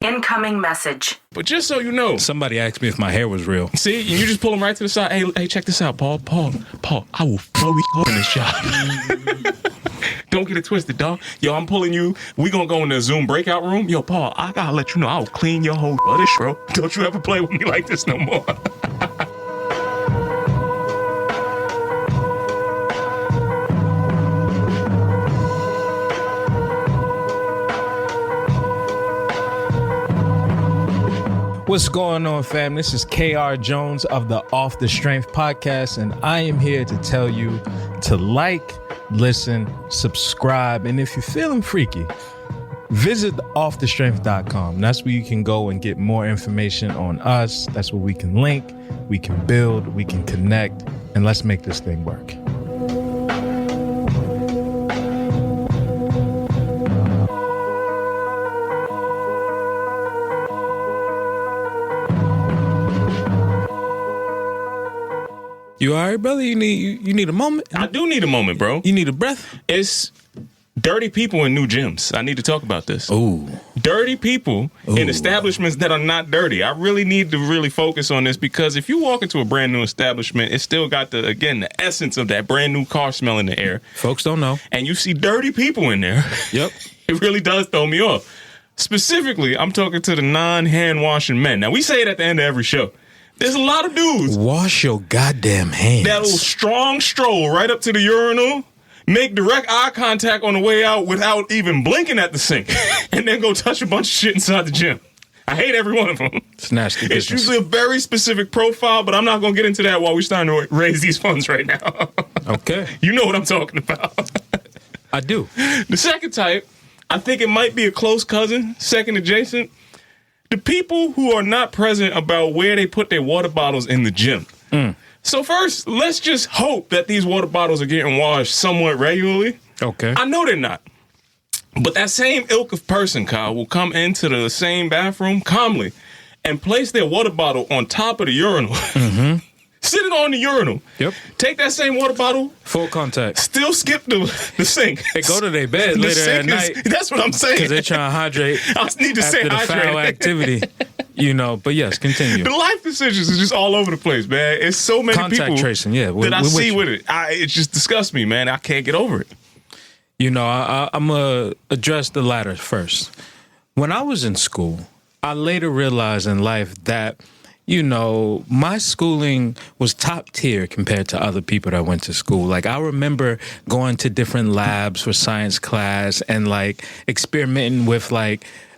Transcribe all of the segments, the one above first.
Incoming message. But just so you know, somebody asked me if my hair was real. See, and you just pull them right to the side. Hey, check this out, Paul. I will fully in this job. Don't get it twisted, dog. Yo, I'm pulling you. We gonna go in the Zoom breakout room. Yo, Paul, I gotta let you know I'll clean your whole butt, bro. Don't you ever play with me like this no more. What's going on, fam? This is KR Jones of the Off the Strength podcast, and I am here to tell you to like, listen, subscribe, and if you're feeling freaky, visit offthestrength.com. That's where you can go and get more information on us. That's where we can link, we can build, we can connect, and let's make this thing work. You all right, brother? You need a moment? I do need a moment, bro. You need a breath? It's dirty people in new gyms. I need to talk about this. Ooh. Dirty people in establishments that are not dirty. I really need to focus on this because if you walk into a brand new establishment, it's still got the essence of that brand new car smell in the air. Folks don't know. And you see dirty people in there. Yep. It really does throw me off. Specifically, I'm talking to the non-hand washing men. Now, we say it at the end of every show. There's a lot of dudes. Wash your goddamn hands. That'll strong stroll right up to the urinal, make direct eye contact on the way out without even blinking at the sink, and then go touch a bunch of shit inside the gym. I hate every one of them. It's nasty business. It's usually a very specific profile, but I'm not going to get into that while we're starting to raise these funds right now. Okay. You know what I'm talking about. I do. The second type, I think it might be a close cousin, second adjacent. The people who are not present about where they put their water bottles in the gym. So first, let's just hope that these water bottles are getting washed somewhat regularly. Okay. I know they're not. But that same ilk of person, Kyle, will come into the same bathroom calmly and place their water bottle on top of the urinal. Mm-hmm. Sit it on the urinal. Yep. Take that same water bottle. Full contact. Still skip the sink. They go to their bed later at night. That's what I'm saying. Because they're trying to hydrate I need to after say the hydrate. foul activity. But yes, continue. The life decisions is just all over the place, man. It's so many Contact people tracing, yeah. that I see with it. It just disgusts me, man. I can't get over it. I'm going to address the latter first. When I was in school, I later realized in life that my schooling was top tier compared to other people that went to school. Like, I remember going to different labs for science class and, experimenting with,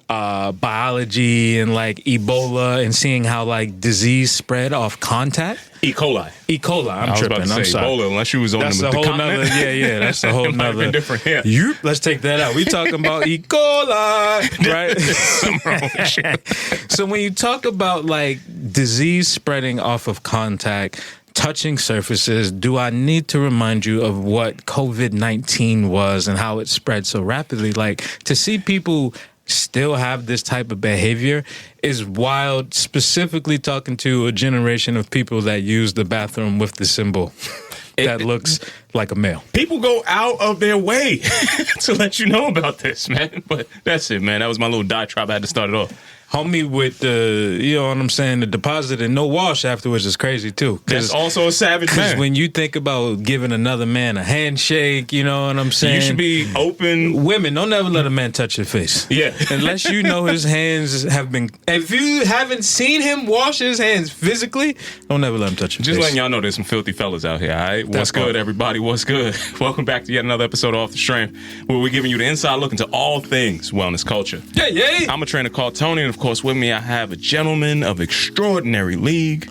biology and, Ebola and seeing how, disease spread off contact. E. coli. I'm tripping. I'm sorry. Ebola, unless you was on that's the whole continent. nother. That's a whole nother. Been different. Yeah. Let's take that out. We talking about E. coli, right? Something wrong with you. So when you talk about disease spreading off of contact, touching surfaces, do I need to remind you of what COVID-19 was and how it spread so rapidly? To see people still have this type of behavior is wild, specifically talking to a generation of people that use the bathroom with the symbol that looks like a male. People go out of their way to let you know about this, man. But that's it, man. That was my little diatribe. I had to start it off. Homie with the, the deposit and no wash afterwards is crazy too. That's also a savage man. Because when you think about giving another man a handshake, you know what I'm saying? You should be open. Women, don't ever let a man touch your face. Yeah. Unless you know his hands have been, if you haven't seen him wash his hands physically, don't ever let him touch your face. Just letting y'all know there's some filthy fellas out here, all right? What's good, everybody? What's good? Welcome back to yet another episode of Off the Strength, where we're giving you the inside look into all things wellness culture. Yeah. I'm a trainer called Tony, and of course, with me, I have a gentleman of extraordinary league.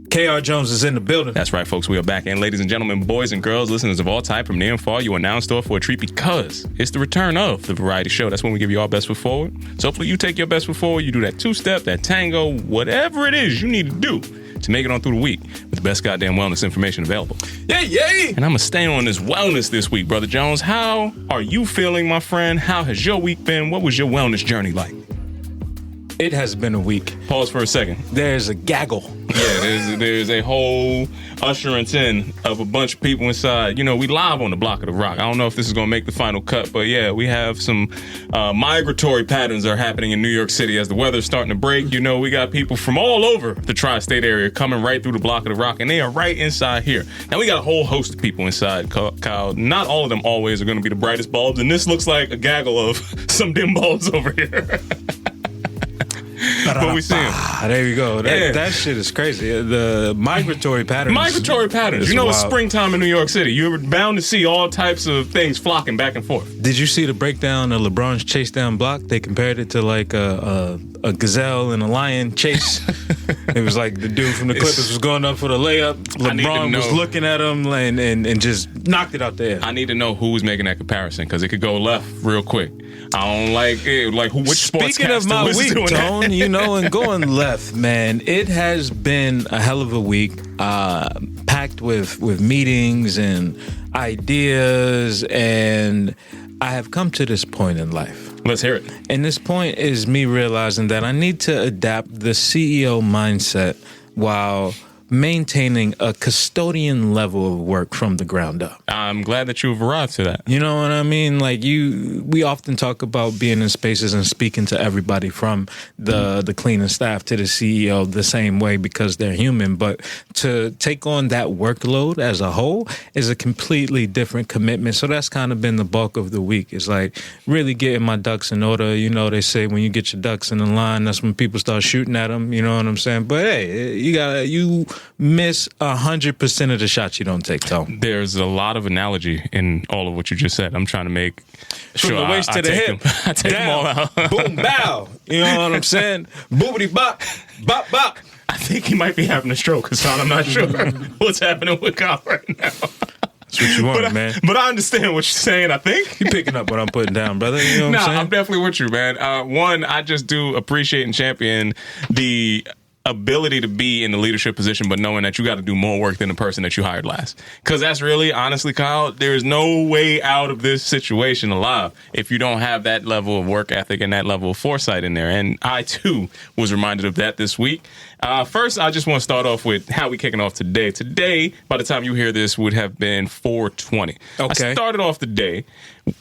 KR Jones is in the building. That's right, folks. We are back. And ladies and gentlemen, boys and girls, listeners of all time from near and far, you are now in store for a treat because it's the return of the variety show. That's when we give you our best foot forward. So hopefully you take your best foot forward. You do that two-step, that tango, whatever it is you need to do to make it on through the week with the best goddamn wellness information available. Yay! And I'm going to stay on this wellness this week, Brother Jones. How are you feeling, my friend? How has your week been? What was your wellness journey like? It has been a week. Pause for a second. There's a gaggle there's a whole usherance in of a bunch of people inside. You know, we live on the block of the rock. I don't know if this is going to make the final cut, but yeah, we have some migratory patterns that are happening in New York City as the weather's starting to break. You know, we got people from all over the tri-state area coming right through the block of the rock, and they are right inside here. Now, we got a whole host of people inside, Kyle. Not all of them always are going to be the brightest bulbs, and this looks like a gaggle of some dim bulbs over here. But we see them. There you go. That shit is crazy. The migratory patterns. You know, it's springtime in New York City. You're bound to see all types of things flocking back and forth. Did you see the breakdown of LeBron's chase down block? They compared it to like a gazelle and a lion chase. It was like the dude from the Clippers was going up for the layup. LeBron was looking at him and just knocked it out there. I need to know who was making that comparison because it could go left real quick. I don't like it. Like, which sportscaster Speaking of my week, Tone, you know, and going left, man, it has been a hell of a week, packed with meetings and ideas, and I have come to this point in life. Let's hear it. And this point is me realizing that I need to adapt the CEO mindset while maintaining a custodian level of work from the ground up. I'm glad that you've arrived to that. You know what I mean? Like we often talk about being in spaces and speaking to everybody from the cleaning staff to the CEO the same way because they're human. But to take on that workload as a whole is a completely different commitment. So that's kind of been the bulk of the week. It's like really getting my ducks in order. You know, they say when you get your ducks in the line, that's when people start shooting at them. You know what I'm saying? But hey, you miss 100% of the shots you don't take, Tom. There's a lot of analogy in all of what you just said. I'm trying to make from the waist to the hip. I take them all out. Boom, bow. You know what I'm saying? Boobity bop, bop, bop. I think he might be having a stroke, Hassan. I'm not sure what's happening with Kyle right now. That's what you want, man. But I understand what you're saying, I think. You picking up what I'm putting down, brother. You know what I'm saying? I'm definitely with you, man. One, I just do appreciate and champion the ability to be in the leadership position, but knowing that you got to do more work than the person that you hired last. Because that's really, honestly, Kyle, there's no way out of this situation alive if you don't have that level of work ethic and that level of foresight in there. And I, too, was reminded of that this week. First, I just want to start off with how we kicking off today. Today, by the time you hear this, would have been 420. Okay. I started off the day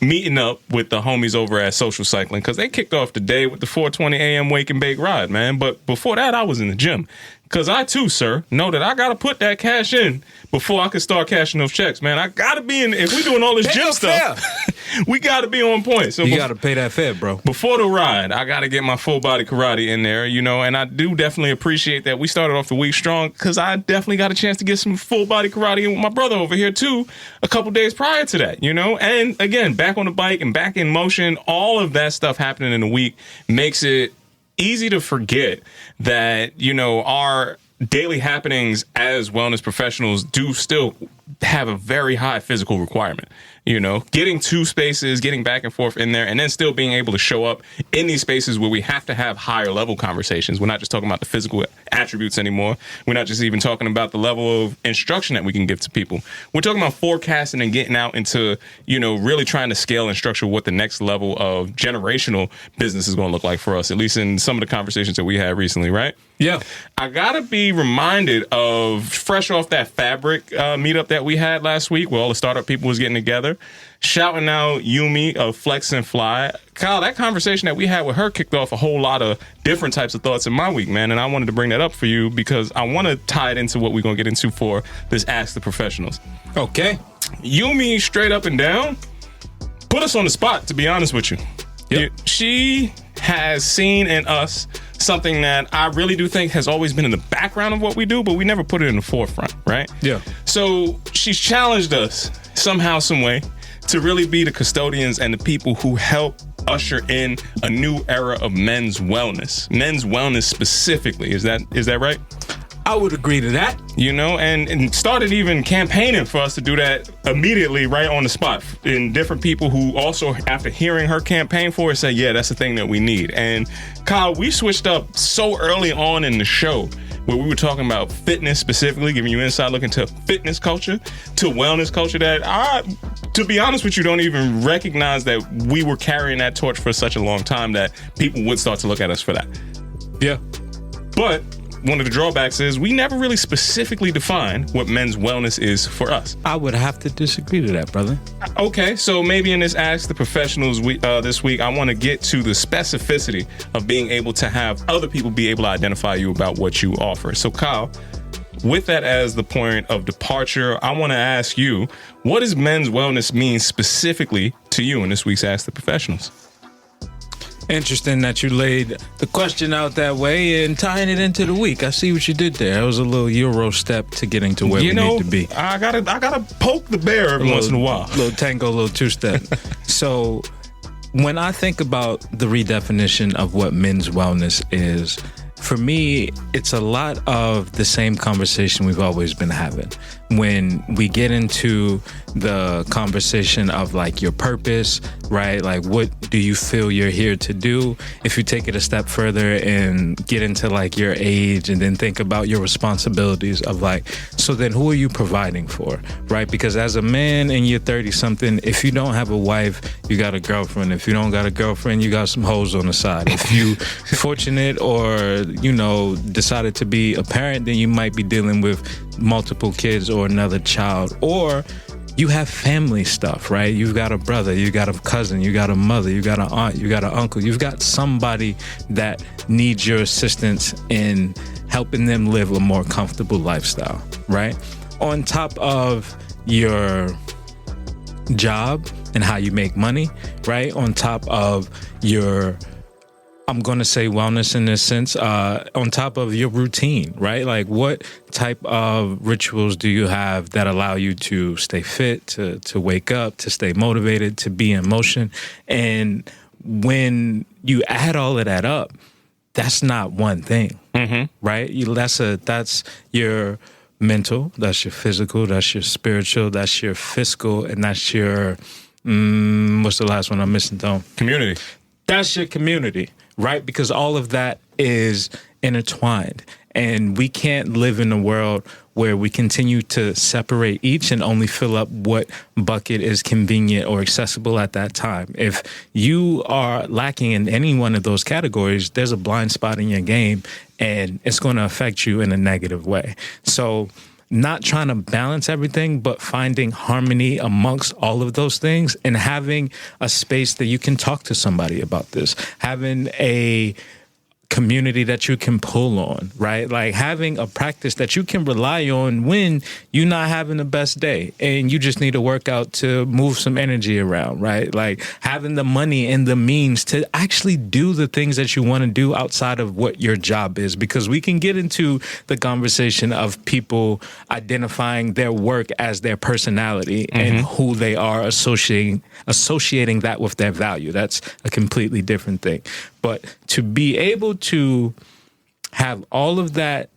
meeting up with the homies over at Social Cycling because they kicked off the day with the 4:20 a.m. wake and bake ride, man. But before that, I was in the gym. Because I, too, sir, know that I got to put that cash in before I can start cashing those checks, man. I got to be in. If we doing all this gym stuff, we got to be on point. So you got to pay that fare, bro. Before the ride, I got to get my full body karate in there, you know, and I do definitely appreciate that we started off the week strong because I definitely got a chance to get some full body karate in with my brother over here, too, a couple days prior to that, you know. And, again, back on the bike and back in motion, all of that stuff happening in a week makes it easy to forget that, you know, our daily happenings as wellness professionals do still have a very high physical requirement. You know, getting to spaces, getting back and forth in there, and then still being able to show up in these spaces where we have to have higher level conversations. We're not just talking about the physical attributes anymore. We're not just even talking about the level of instruction that we can give to people. We're talking about forecasting and getting out into, you know, really trying to scale and structure what the next level of generational business is going to look like for us, at least in some of the conversations that we had recently, right? Yeah. I got to be reminded of, fresh off that Fabric meetup that we had last week where all the startup people was getting together, shouting out Yumi of Flex and Fly. Kyle, that conversation that we had with her kicked off a whole lot of different types of thoughts in my week, man, and I wanted to bring that up for you because I want to tie it into what we're going to get into for this Ask the Professionals. Okay. Yumi, straight up and down, put us on the spot, to be honest with you. Yep. She has seen in us something that I really do think has always been in the background of what we do, but we never put it in the forefront, right? Yeah. So she's challenged us somehow, some way, to really be the custodians and the people who help usher in a new era of men's wellness specifically. Is that right? I would agree to that. You know, and started even campaigning for us to do that immediately right on the spot. And different people who also, after hearing her campaign for it, said, yeah, that's the thing that we need. And Kyle, we switched up so early on in the show where we were talking about fitness specifically, giving you insight look into fitness culture, to wellness culture that I, to be honest with you, don't even recognize that we were carrying that torch for such a long time that people would start to look at us for that. Yeah. But one of the drawbacks is we never really specifically define what men's wellness is for us. I would have to disagree to that, brother. Okay, so maybe in this Ask the Professionals this week, I want to get to the specificity of being able to have other people be able to identify you about what you offer. So Kyle, with that as the point of departure, I want to ask you, what does men's wellness mean specifically to you in this week's Ask the Professionals? Interesting that you laid the question out that way and tying it into the week. I see what you did there. It was a little Euro step to getting to where we need to be. I gotta poke the bear every once in a while. Little tango, little two-step. So when I think about the redefinition of what men's wellness is, for me, it's a lot of the same conversation we've always been having. When we get into the conversation of like your purpose, right? Like, what do you feel you're here to do? If you take it a step further and get into like your age and then think about your responsibilities of like, so then who are you providing for, right? Because as a man and you're 30 something, if you don't have a wife, you got a girlfriend. If you don't got a girlfriend, you got some hoes on the side. If you fortunate or, you know, decided to be a parent, then you might be dealing with multiple kids or another child, or you have family stuff, right? You've got a brother, you got a cousin, you got a mother, you got an aunt, you got an uncle. You've got somebody that needs your assistance in helping them live a more comfortable lifestyle, right? On top of your job and how you make money, right? On top of your, I'm going to say wellness in this sense, on top of your routine, right? Like what type of rituals do you have that allow you to stay fit, to wake up, to stay motivated, to be in motion? And when you add all of that up, that's not one thing, right? That's your mental, that's your physical, that's your spiritual, that's your fiscal, and that's your, what's the last one I'm missing, Tom? Community. That's your community, right? Because all of that is intertwined. And we can't live in a world where we continue to separate each and only fill up what bucket is convenient or accessible at that time. If you are lacking in any one of those categories, there's a blind spot in your game and it's going to affect you in a negative way. So not trying to balance everything, but finding harmony amongst all of those things and having a space that you can talk to somebody about this, having a community that you can pull on, right? Like having a practice that you can rely on when you're not having the best day and you just need to work out to move some energy around, right? Like having the money and the means to actually do the things that you want to do outside of what your job is, because we can get into the conversation of people identifying their work as their personality and who they are, associating that with their value. That's a completely different thing. But to be able to have all of that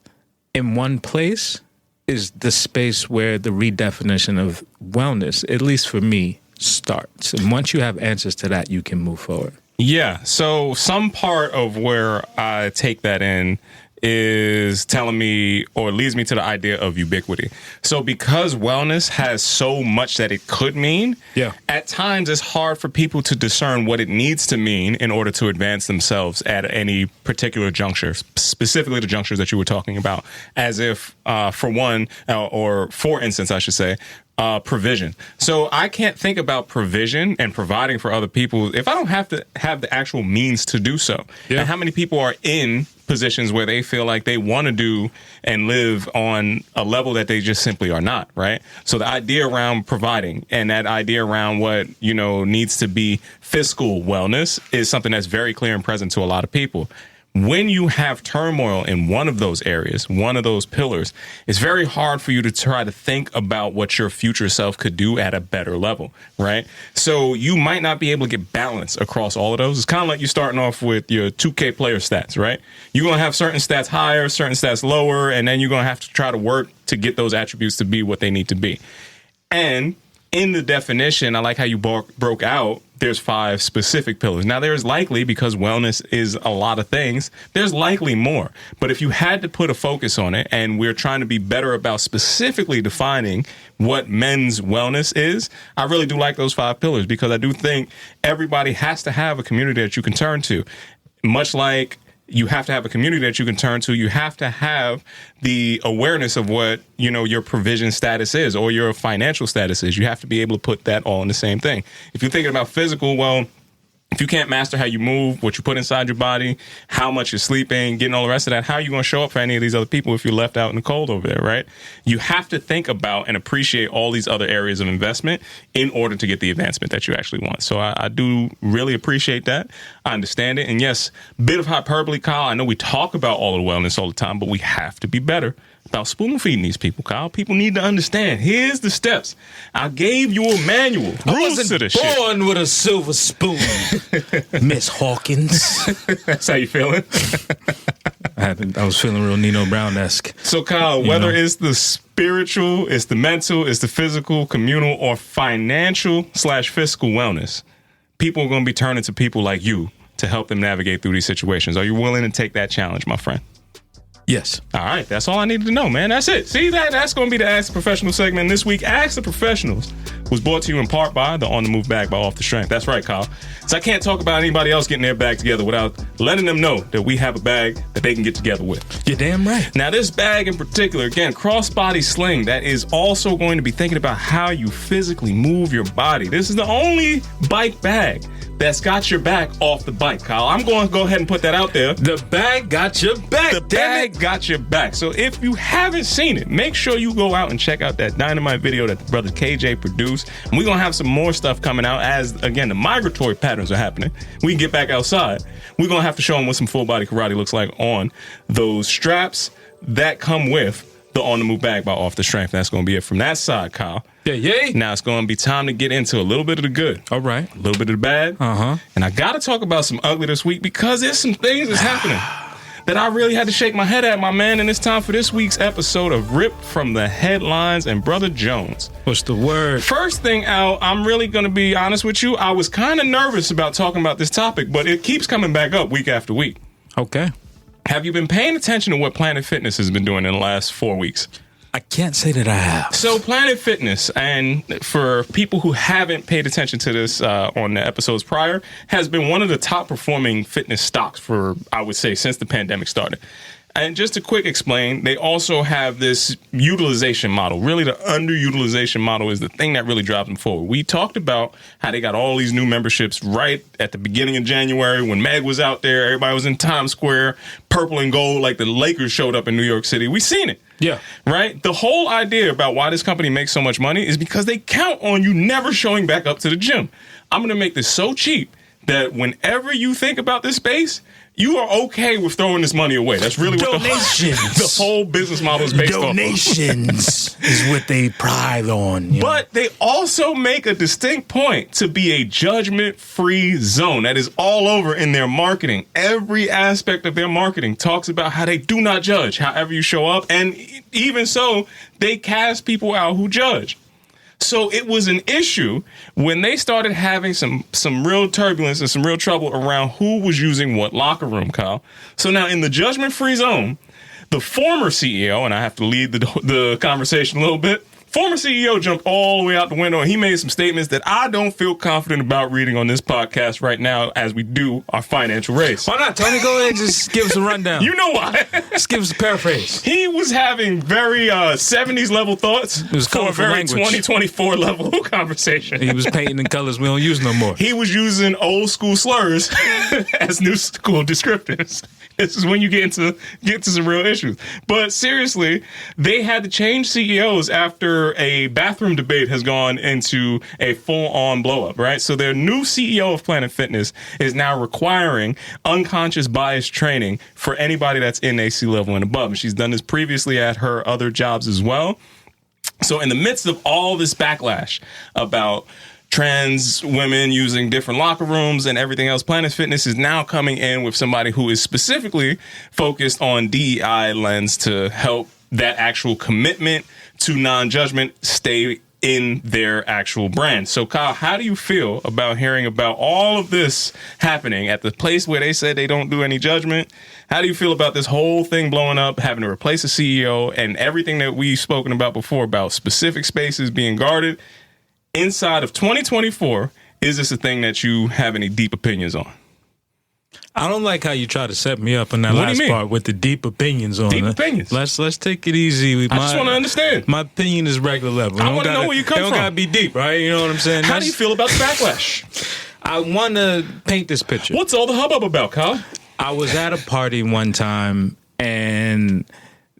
in one place is the space where the redefinition of wellness, at least for me, starts. And once you have answers to that, you can move forward. Yeah. So some part of where I take that in is telling me or leads me to the idea of ubiquity. So because wellness has so much that it could mean, at times it's hard for people to discern what it needs to mean in order to advance themselves at any particular juncture, specifically the junctures that you were talking about, as if for instance, I should say, provision. So I can't think about provision and providing for other people if I don't have to have the actual means to do so. Yeah. And how many people are in positions where they feel like they want to do and live on a level that they just simply are not, right? So the idea around providing and that idea around what, needs to be fiscal wellness is something that's very clear and present to a lot of people. When you have turmoil in one of those areas, one of those pillars, it's very hard for you to try to think about what your future self could do at a better level, right? So you might not be able to get balance across all of those. It's kind of like you starting off with your 2K player stats, right? You're going to have certain stats higher, certain stats lower, and then you're going to have to try to work to get those attributes to be what they need to be. And in the definition, I like how you broke out, there's 5 specific pillars. Now, there's likely, because wellness is a lot of things, there's likely more. But if you had to put a focus on it, and we're trying to be better about specifically defining what men's wellness is, I really do like those 5 pillars, because I do think everybody has to have a community that you can turn to. Much like You have to have a community that you can turn to. You have to have the awareness of what, your provision status is or your financial status is. You have to be able to put that all in the same thing. If you're thinking about physical, well, if you can't master how you move, what you put inside your body, how much you're sleeping, getting all the rest of that, how are you going to show up for any of these other people if you're left out in the cold over there, right? You have to think about and appreciate all these other areas of investment in order to get the advancement that you actually want. So I do really appreciate that. I understand it. And yes, bit of hyperbole, Kyle. I know we talk about all of the wellness all the time, but we have to be better about spoon feeding these people, Kyle. People need to understand. Here's the steps. I gave you a manual. Rules to this shit. Born with a silver spoon, Miss Hawkins. That's how you feeling? I was feeling real Nino Brown-esque. So, Kyle, whether it's the spiritual, it's the mental, it's the physical, communal, or financial/fiscal wellness, people are going to be turning to people like you to help them navigate through these situations. Are you willing to take that challenge, my friend? Yes. All right. That's all I needed to know, man. That's it. See, that's going to be the Ask the Professional segment this week. Ask the Professionals was brought to you in part by the On the Move bag by Off the Strength. That's right, Kyle. So I can't talk about anybody else getting their bag together without letting them know that we have a bag that they can get together with. You're damn right. Now, this bag in particular, again, crossbody sling, that is also going to be thinking about how you physically move your body. This is the only bike bag that's got your back off the bike, Kyle. I'm going to go ahead and put that out there. The bag got your back. The bag got your back. So if you haven't seen it, make sure you go out and check out that Dynamite video that the brother KJ produced. And we're going to have some more stuff coming out as, again, the migratory patterns are happening. We can get back outside. We're going to have to show them what some full body karate looks like on those straps that come with the On the Move bag by Off the Strength. That's going to be it from that side, Kyle. Yeah. Now it's going to be time to get into a little bit of the good. All right. A little bit of the bad. And I got to talk about some ugly this week because there's some things that's happening that I really had to shake my head at, my man. And it's time for this week's episode of Ripped from the Headlines and Brother Jones. What's the word? First thing out, I'm really going to be honest with you. I was kind of nervous about talking about this topic, but it keeps coming back up week after week. Okay. Have you been paying attention to what Planet Fitness has been doing in the last 4 weeks? I can't say that I have. So Planet Fitness, and for people who haven't paid attention to this on the episodes prior, has been one of the top performing fitness stocks for, I would say, since the pandemic started. And just to quick explain, they also have this utilization model. Really, the underutilization model is the thing that really drives them forward. We talked about how they got all these new memberships right at the beginning of January when Meg was out there. Everybody was in Times Square, purple and gold, like the Lakers showed up in New York City. We seen it. Yeah. Right? The whole idea about why this company makes so much money is because they count on you never showing back up to the gym. I'm going to make this so cheap that whenever you think about this space, you are okay with throwing this money away. That's really what the whole business model is based on. Donations is what they pride on. But they also make a distinct point to be a judgment-free zone. That is all over in their marketing. Every aspect of their marketing talks about how they do not judge however you show up. And even so, they cast people out who judge. So it was an issue when they started having some real turbulence and some real trouble around who was using what locker room, Kyle. So now in the judgment-free zone, the former CEO, and I have to lead the conversation a little bit, former CEO jumped all the way out the window and he made some statements that I don't feel confident about reading on this podcast right now as we do our financial race. Why not, Tony? Go ahead and just give us a rundown. You know why. Just give us a paraphrase. He was having very 70s level thoughts for a very language. 2024 level conversation. He was painting in colors we don't use no more. He was using old school slurs as new school descriptors. This is when you get to some real issues. But seriously, they had to change CEOs after a bathroom debate has gone into a full-on blow-up, right? So their new CEO of Planet Fitness is now requiring unconscious bias training for anybody that's in AC level and above. And she's done this previously at her other jobs as well. So in the midst of all this backlash about trans women using different locker rooms and everything else, Planet Fitness is now coming in with somebody who is specifically focused on DEI lens to help that actual commitment to non-judgment stay in their actual brand. So Kyle, how do you feel about hearing about all of this happening at the place where they said they don't do any judgment? How do you feel about this whole thing blowing up, having to replace a CEO, and everything that we've spoken about before about specific spaces being guarded? Inside of 2024, is this a thing that you have any deep opinions on? I don't like how you try to set me up on that What do you last mean? part with the deep opinions on Deep it. opinions. Let's take it easy. I just want to understand. My opinion is regular level. I want to know where you come It don't from. gotta be deep, right? You know what I'm saying? How do you feel about the backlash? I want to paint this picture. What's all the hubbub about, Kyle? I was at a party one time and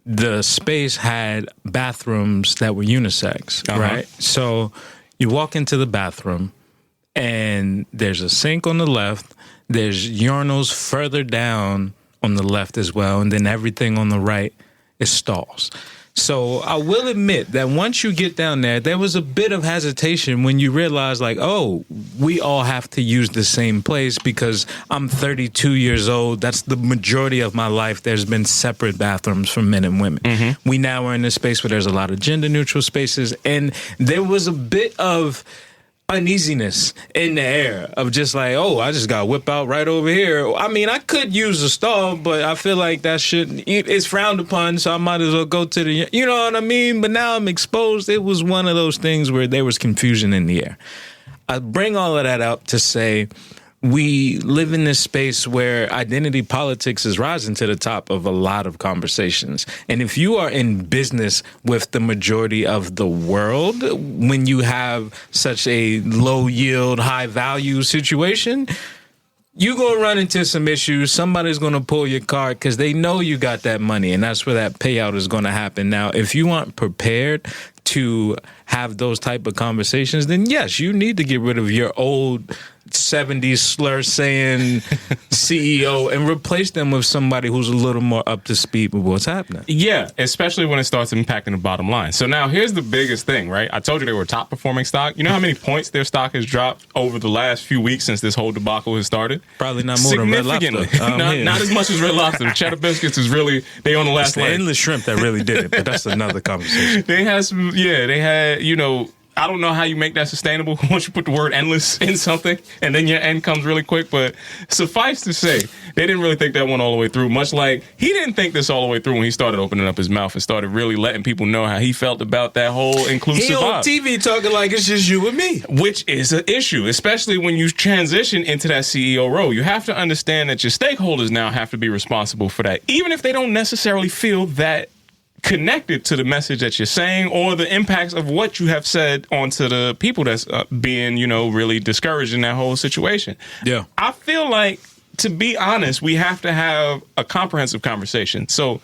the space had bathrooms that were unisex, right? So you walk into the bathroom and there's a sink on the left, there's urinals further down on the left as well, and then everything on the right is stalls. So I will admit that once you get down there was a bit of hesitation when you realize, like, oh, we all have to use the same place because I'm 32 years old. That's the majority of my life. There's been separate bathrooms for men and women. We now are in a space where there's a lot of gender neutral spaces. And there was a bit of uneasiness in the air of just like, oh, I just got whip out right over here. I mean, I could use a stall, but I feel like that it's frowned upon, so I might as well go to the, you know what I mean? But now I'm exposed. It was one of those things where there was confusion in the air. I bring all of that up to say we live in this space where identity politics is rising to the top of a lot of conversations. And if you are in business with the majority of the world, when you have such a low yield, high value situation, you're going to run into some issues. Somebody's going to pull your card because they know you got that money, and that's where that payout is going to happen. Now, if you aren't prepared to have those type of conversations, then yes, you need to get rid of your old 70s slur saying CEO and replace them with somebody who's a little more up to speed with what's happening. Yeah, especially when it starts impacting the bottom line. So now here's the biggest thing, right? I told you they were a top performing stock. You know how many points their stock has dropped over the last few weeks since this whole debacle has started? Probably not more than Red Lobster. Not as much as Red Lobster. The cheddar biscuits is really, they on the last It's the leg. endless shrimp that really did it, but that's another conversation. They had, you know, I don't know how you make that sustainable once you put the word endless in something and then your end comes really quick. But suffice to say, they didn't really think that one all the way through, much like he didn't think this all the way through when he started opening up his mouth and started really letting people know how he felt about that whole inclusive He on vibe. TV talking like it's just you and me. Which is an issue, especially when you transition into that CEO role. You have to understand that your stakeholders now have to be responsible for that, even if they don't necessarily feel that connected to the message that you're saying or the impacts of what you have said onto the people that's being, you know, really discouraged in that whole situation. Yeah. I feel like, to be honest, we have to have a comprehensive conversation. So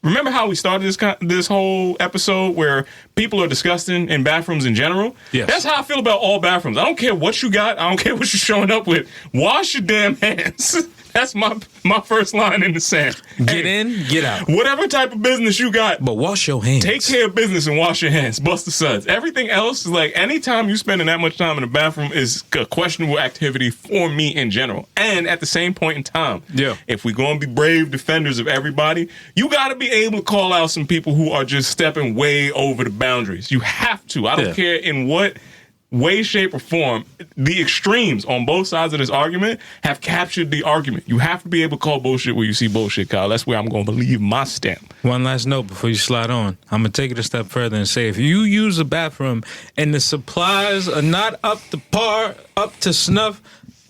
remember how we started this whole episode where people are disgusting in bathrooms in general? Yes. That's how I feel about all bathrooms. I don't care what you got. I don't care what you're showing up with. Wash your damn hands. That's my first line in the sand. Get in, get out. Whatever type of business you got, But wash your hands. take care of business and wash your hands. Bust the suds. Everything else is like, anytime you spending that much time in the bathroom is a questionable activity for me in general. And at the same point in time, if we're going to be brave defenders of everybody, you got to be able to call out some people who are just stepping way over the boundaries. You have to. I don't care in what way, shape, or form. The extremes on both sides of this argument have captured the argument. You have to be able to call bullshit where you see bullshit, Kyle. That's where I'm going to leave my stamp. One last note before you slide on. I'm going to take it a step further and say, if you use a bathroom and the supplies are not up to par, up to snuff,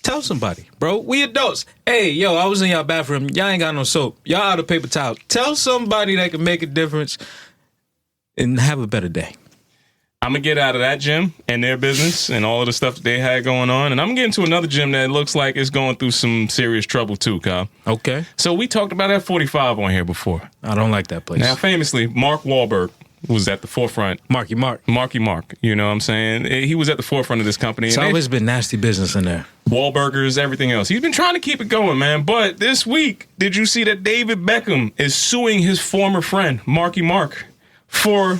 tell somebody, bro. We adults. Hey, yo, I was in y'all bathroom. Y'all ain't got no soap. Y'all out of paper towel. Tell somebody that can make a difference and have a better day. I'm going to get out of that gym and their business and all of the stuff that they had going on. And I'm getting to another gym that looks like it's going through some serious trouble too, Kyle. Okay. So we talked about F45 on here before. I don't like that place. Now, famously, Mark Wahlberg was at the forefront. Marky Mark. You know what I'm saying? He was at the forefront of this company. It's always been nasty business in there. Wahlburgers, everything else. He's been trying to keep it going, man. But this week, did you see that David Beckham is suing his former friend, Marky Mark, for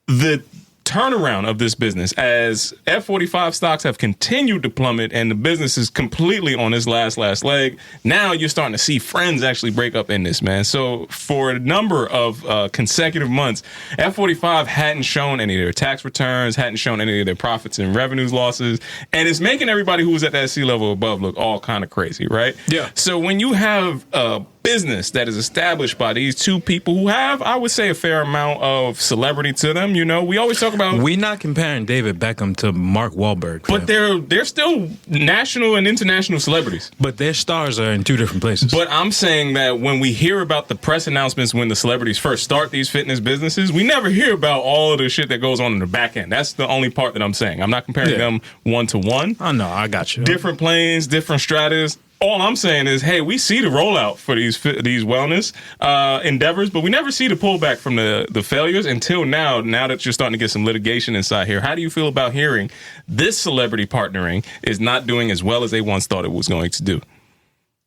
the turnaround of this business as F45 stocks have continued to plummet and the business is completely on its last leg. Now you're starting to see friends actually break up in this, man. So for a number of consecutive months, F45 hadn't shown any of their tax returns, hadn't shown any of their profits and revenues losses, and it's making everybody who was at that C level above look all kind of crazy, right? Yeah. So when you have business that is established by these two people who have, I would say, a fair amount of celebrity to them. You know, we always talk about... We're not comparing David Beckham to Mark Wahlberg. But they're still national and international celebrities. But their stars are in two different places. But I'm saying that when we hear about the press announcements when the celebrities first start these fitness businesses, we never hear about all of the shit that goes on in the back end. That's the only part that I'm saying. I'm not comparing them one to one. Oh, no, I got you. Different planes, different stratas. All I'm saying is, hey, we see the rollout for these wellness endeavors, but we never see the pullback from the failures until now that you're starting to get some litigation inside here. How do you feel about hearing this celebrity partnering is not doing as well as they once thought it was going to do?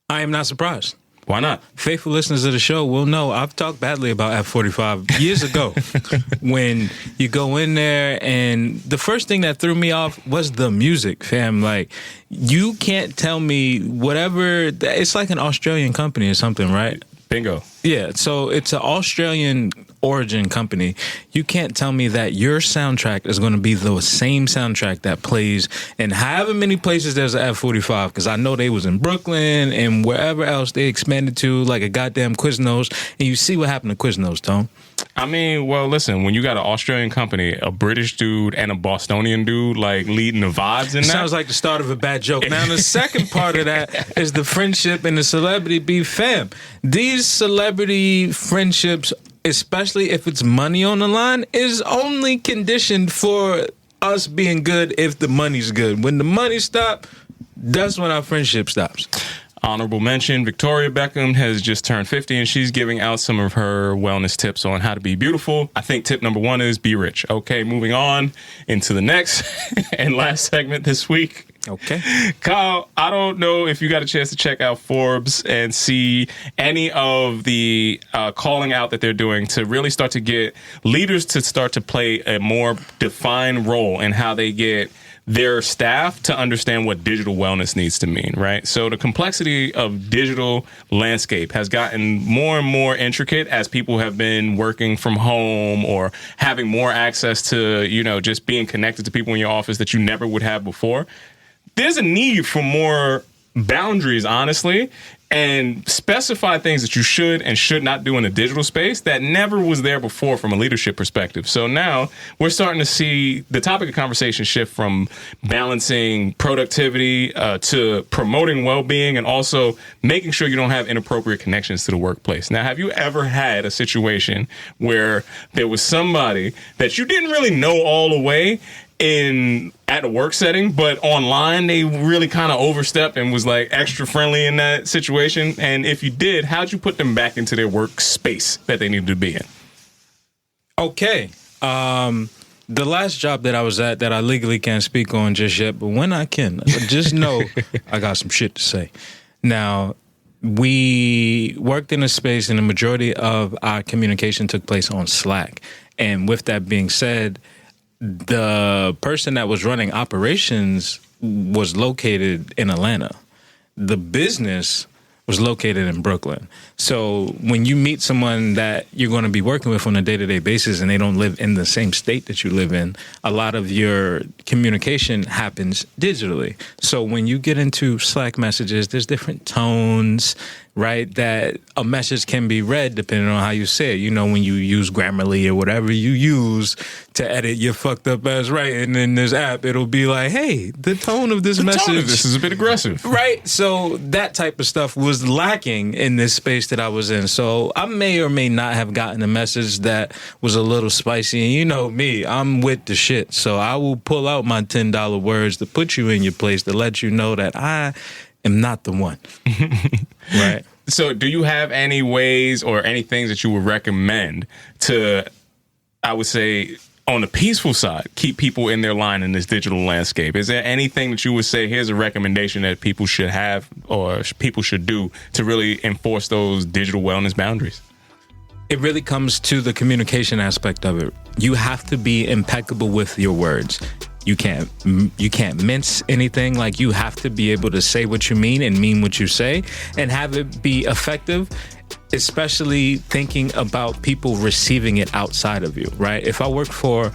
I am not surprised. Why not? Faithful listeners of the show will know I've talked badly about F45 years ago when you go in there and the first thing that threw me off was the music, fam. Like, you can't tell me whatever. It's like an Australian company or something, right? Bingo. Yeah, so it's an Australian origin company. You can't tell me that your soundtrack is going to be the same soundtrack that plays in however many places there's an F45, because I know they was in Brooklyn and wherever else they expanded to, like a goddamn Quiznos, and you see what happened to Quiznos, Tone. I mean, well, listen, when you got an Australian company, a British dude, and a Bostonian dude, like, leading the vibes in that. Sounds like the start of a bad joke. Now, the second part of that is the friendship and the celebrity beef, fam. These celebrity friendships, especially if it's money on the line, is only conditioned for us being good if the money's good. When the money stops, that's when our friendship stops. Honorable mention, Victoria Beckham has just turned 50 and she's giving out some of her wellness tips on how to be beautiful. I think tip number 1 is be rich. Okay, moving on into the next and last segment this week. Okay. Kyle, I don't know if you got a chance to check out Forbes and see any of the calling out that they're doing to really start to get leaders to start to play a more defined role in how they get their staff to understand what digital wellness needs to mean, right? So the complexity of digital landscape has gotten more and more intricate as people have been working from home or having more access to, you know, just being connected to people in your office that you never would have before. There's a need for more boundaries, honestly, and specify things that you should and should not do in the digital space that never was there before from a leadership perspective. So now we're starting to see the topic of conversation shift from balancing productivity to promoting well-being and also making sure you don't have inappropriate connections to the workplace. Now, have you ever had a situation where there was somebody that you didn't really know all the way at a work setting, but online they really kind of overstepped and was like extra friendly in that situation? And if you did, how'd you put them back into their workspace that they needed to be in? Okay. The last job that I was at that I legally can't speak on just yet, but when I can, just know I got some shit to say. Now, we worked in a space and the majority of our communication took place on Slack. And with that being said, the person that was running operations was located in Atlanta. The business was located in Brooklyn. So when you meet someone that you're going to be working with on a day-to-day basis and they don't live in the same state that you live in, a lot of your communication happens digitally. So when you get into Slack messages, there's different tones, right, that a message can be read depending on how you say it. You know, when you use Grammarly or whatever you use to edit your fucked up ass writing in this app, it'll be like, hey, the tone of this message. Tone of this is a bit aggressive. Right. So that type of stuff was lacking in this space that I was in. So I may or may not have gotten a message that was a little spicy. And you know me, I'm with the shit. So I will pull out my $10 words to put you in your place to let you know that I am not the one. Right. So do you have any ways or any things that you would recommend to, I would say, on the peaceful side, keep people in their line in this digital landscape? Is there anything that you would say, here's a recommendation that people should have or people should do to really enforce those digital wellness boundaries? It really comes to the communication aspect of it. You have to be impeccable with your words. You can't mince anything. Like, you have to be able to say what you mean and mean what you say and have it be effective, especially thinking about people receiving it outside of you, right? If I work for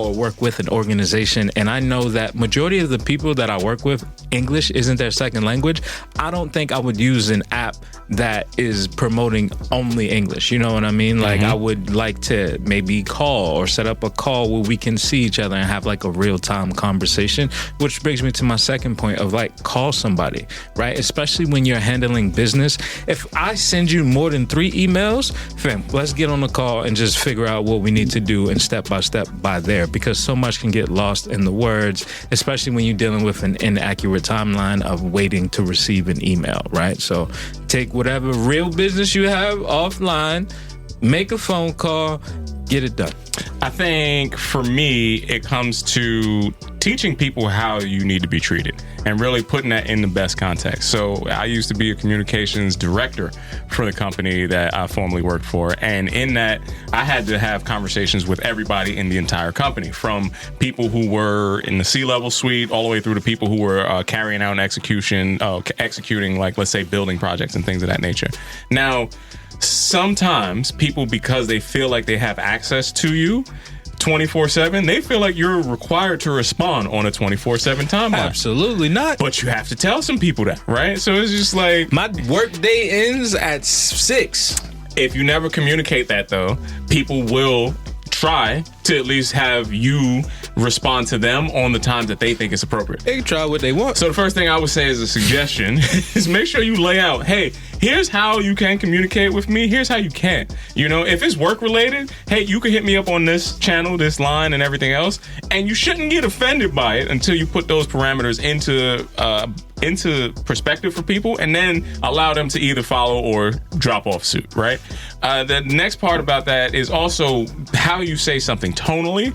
or work with an organization, and I know that majority of the people that I work with, English isn't their second language, I don't think I would use an app that is promoting only English. You know what I mean? Like, I would like to maybe call or set up a call where we can see each other and have like a real-time conversation, which brings me to my second point of like, call somebody, right? Especially when you're handling business. If I send you more than 3 emails, fam, let's get on the call and just figure out what we need to do and step by step by there, because so much can get lost in the words, especially when you're dealing with an inaccurate timeline of waiting to receive an email, right? So take whatever real business you have offline, make a phone call, get it done. I think for me, it comes to teaching people how you need to be treated and really putting that in the best context. So I used to be a communications director for the company that I formerly worked for. And in that, I had to have conversations with everybody in the entire company, from people who were in the C-level suite all the way through to people who were carrying out an executing, like, let's say, building projects and things of that nature. Now, sometimes people, because they feel like they have access to you 24/7, they feel like you're required to respond on a 24/7 timeline. Absolutely not. But you have to tell some people that, right? So it's just like, my work day ends at 6. if you never communicate that, though, people will try to at least have you respond to them on the times that they think is appropriate. They can try what they want. So the first thing I would say as a suggestion is make sure you lay out, hey, here's how you can communicate with me. Here's how you can't. You know, if it's work related, hey, you can hit me up on this channel, this line, and everything else. And you shouldn't get offended by it until you put those parameters into perspective for people, and then allow them to either follow or drop off suit, right? The next part about that is also how you say something tonally.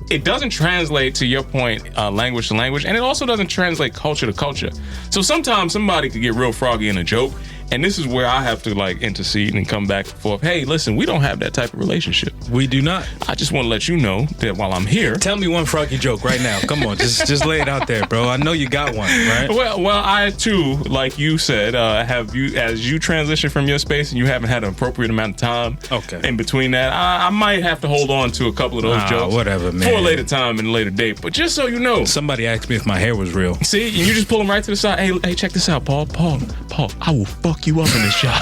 It doesn't translate, to your point, language to language, and it also doesn't translate culture to culture. So sometimes somebody could get real froggy in a joke, and this is where I have to like intercede and come back and forth. Hey, listen, we don't have that type of relationship. We do not. I just want to let you know that while I'm here. Tell me one froggy joke right now. Come on, just lay it out there, bro. I know you got one, right? Well, I too, like you said, have you, as you transition from your space and you haven't had an appropriate amount of time. Okay. In between that, I might have to hold on to a couple of those jokes. Whatever, man. For a later time and a later date. But just so you know. Somebody asked me if my hair was real. See, and you just pull them right to the side. Hey, check this out, Paul, I will fuck you up in this job.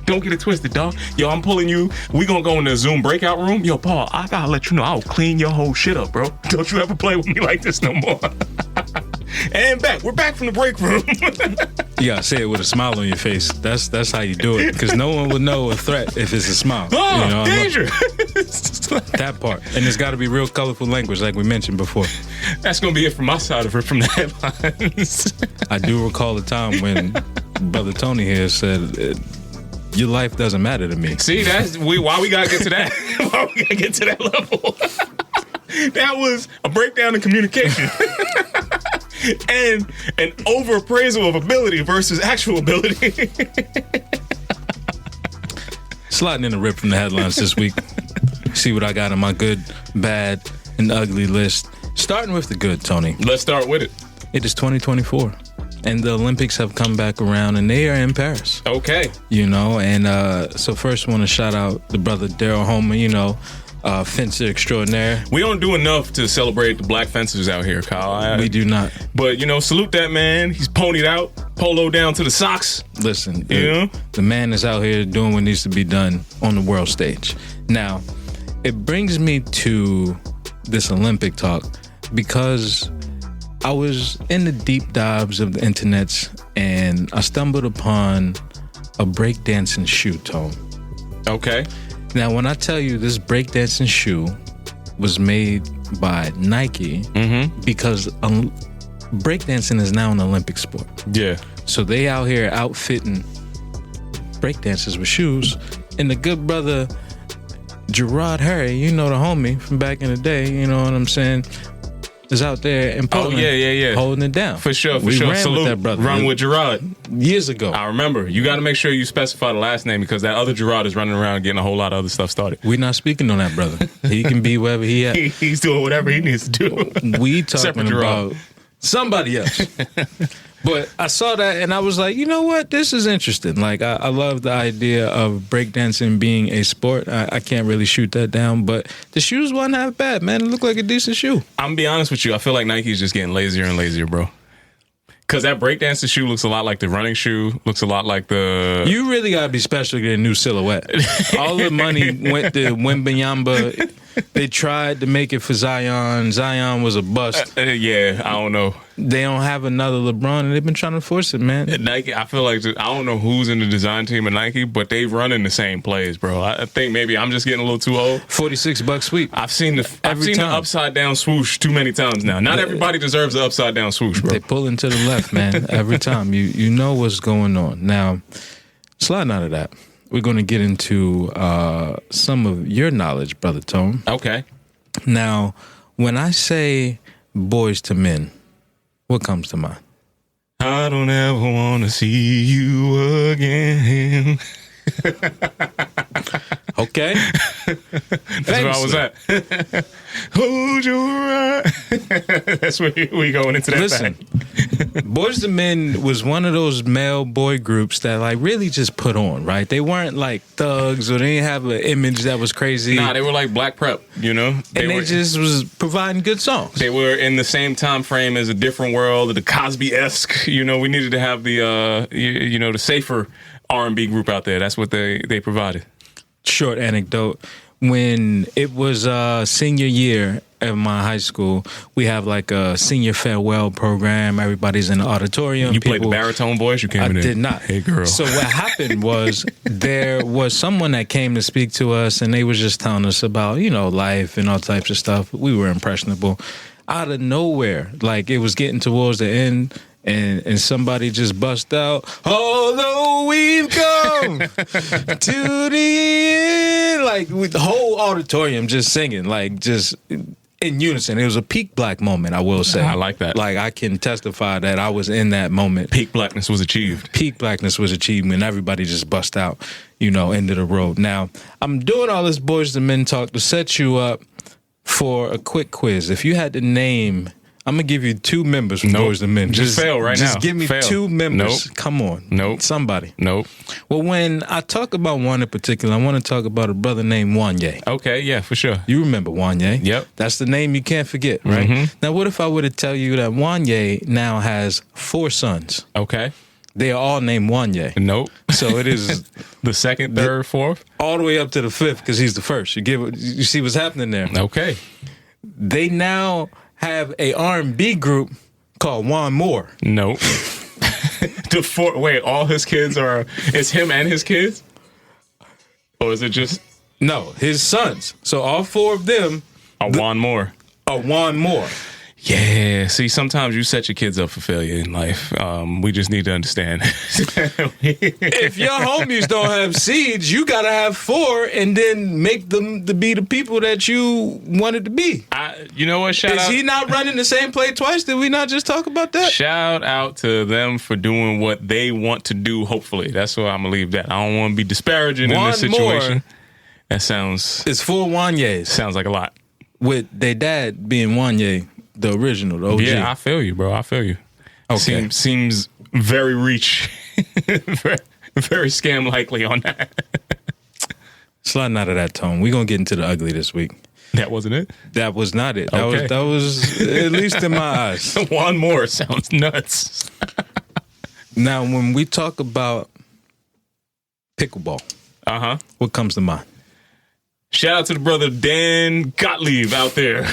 Don't get it twisted, dog. Yo, I'm pulling you. We gonna go in the Zoom breakout room. Yo, Paul, I gotta let you know, I'll clean your whole shit up, bro. Don't you ever play with me like this no more. And we're back from the break room. You gotta say it with a smile on your face. That's how you do it, because no one would know a threat if it's a smile. Oh, you know, danger. That part. And it's got to be real colorful language, like we mentioned before. That's gonna be it from my side of it, from the headlines. I do recall a time when Brother Tony here said, your life doesn't matter to me. See, that's why we gotta get to that. Why we gotta get to that level. That was a breakdown in communication. And an overappraisal of ability versus actual ability. Sliding in a rip from the headlines this week. See what I got on my good, bad, and ugly list. Starting with the good, Tony. Let's start with it. It is 2024. And the Olympics have come back around, and they are in Paris. Okay. You know, and so first I want to shout out the brother Daryl Homer, you know, fencer extraordinaire. We don't do enough to celebrate the black fencers out here, Kyle. We do not. But, you know, salute that man. He's ponied out, polo down to the socks. Listen, the man is out here doing what needs to be done on the world stage. Now, it brings me to this Olympic talk because I was in the deep dives of the internets and I stumbled upon a breakdancing shoe, Tone. Okay. Now, when I tell you this breakdancing shoe was made by Nike, because breakdancing is now an Olympic sport. Yeah. So they out here outfitting breakdancers with shoes. And the good brother Gerard Harry, you know, the homie from back in the day, you know what I'm saying, is out there in Portland, holding it down. For sure. We ran Salute with that brother. Run with Gerard. Years ago. I remember. You got to make sure you specify the last name because that other Gerard is running around getting a whole lot of other stuff started. We're not speaking on that brother. He can be wherever he at. He's doing whatever he needs to do. We talking about somebody else. But I saw that and I was like, you know what? This is interesting. Like, I love the idea of breakdancing being a sport. I can't really shoot that down, but the shoes wasn't half bad, man. It looked like a decent shoe. I'm gonna be honest with you. I feel like Nike's just getting lazier and lazier, bro. Because that breakdancing shoe looks a lot like the running shoe. Looks a lot like the... You really got to be special to get a new silhouette. All the money went to Wembanyama. They tried to make it for Zion. Zion was a bust. Yeah, I don't know. They don't have another LeBron, and they've been trying to force it, man. Nike, I feel like, I don't know who's in the design team at Nike, but they run in the same plays, bro. I think maybe I'm just getting a little too old. $46 sweep. I've seen the upside down swoosh too many times now. Not everybody deserves the upside down swoosh, bro. They pulling to the left, man, every time. You know what's going on. Now, sliding out of that, we're going to get into some of your knowledge, Brother Tone. Okay. Now, when I say boys to men, what comes to mind? I don't ever want to see you again. Okay. That's where I was at. Hold your right. That's where we going into that. Listen, Boys to Men was one of those male boy groups that like really just put on, right? They weren't like thugs or they didn't have an image that was crazy. Nah, they were like Black Prep, you know? They just was providing good songs. They were in the same time frame as A Different World, the Cosby-esque. You know, we needed to have the, the safer R&B group out there. That's what they provided. Short anecdote. When it was senior year at my high school, we have like a senior farewell program. Everybody's in the auditorium. You played the baritone voice? You came in there? I did not. Hey, girl. So what happened was there was someone that came to speak to us, and they was just telling us about, life and all types of stuff. We were impressionable. Out of nowhere, like it was getting towards the end, and somebody just bust out, although we've come to the end, like with the whole auditorium just singing, like just in unison. It was a peak black moment, I will say. I like that. Like I can testify that I was in that moment. Peak blackness was achieved. Peak blackness was achieved when everybody just bust out, into the road. Now, I'm doing all this Boys to Men talk to set you up for a quick quiz. If you had to name... I'm going to give you two members from Boys to Men. Just fail right now. Just give me two members. Nope. Come on. Nope. Somebody. Nope. Well, when I talk about one in particular, I want to talk about a brother named Wanye. Okay, yeah, for sure. You remember Wanye. Yep. That's the name you can't forget, right? Mm-hmm. Now, what if I were to tell you that Wanye now has 4 sons? Okay. They are all named Wanye. Nope. So it is... the second, third, fourth? All the way up to the 5th, because he's the first. You see what's happening there? Okay. They now... have a R&B group called Juan Moore. Nope. Wait, all his kids it's him and his kids? Or is it just... No, his sons. So all 4 of them... are Juan Moore. Are Juan Moore. Yeah, see, sometimes you set your kids up for failure in life. We just need to understand. If your homies don't have seeds, you got to have 4 and then make them to be the people that you wanted to be. You know what? Is he not running the same play twice? Did we not just talk about that? Shout out to them for doing what they want to do, hopefully. That's where I'm going to leave that. I don't want to be disparaging in this situation. Moore, that sounds... It's 4 Wanyes. Sounds like a lot. With their dad being Wanye. The original, the OG. Yeah, I feel you, bro. I feel you. Okay. Seems very reach. very scam likely on that. Sliding out of that tone. We're going to get into the ugly this week. That wasn't it? That was not it. Okay. That was at least in my eyes. One more sounds nuts. Now, when we talk about pickleball, what comes to mind? Shout out to the brother Dan Gottlieb out there.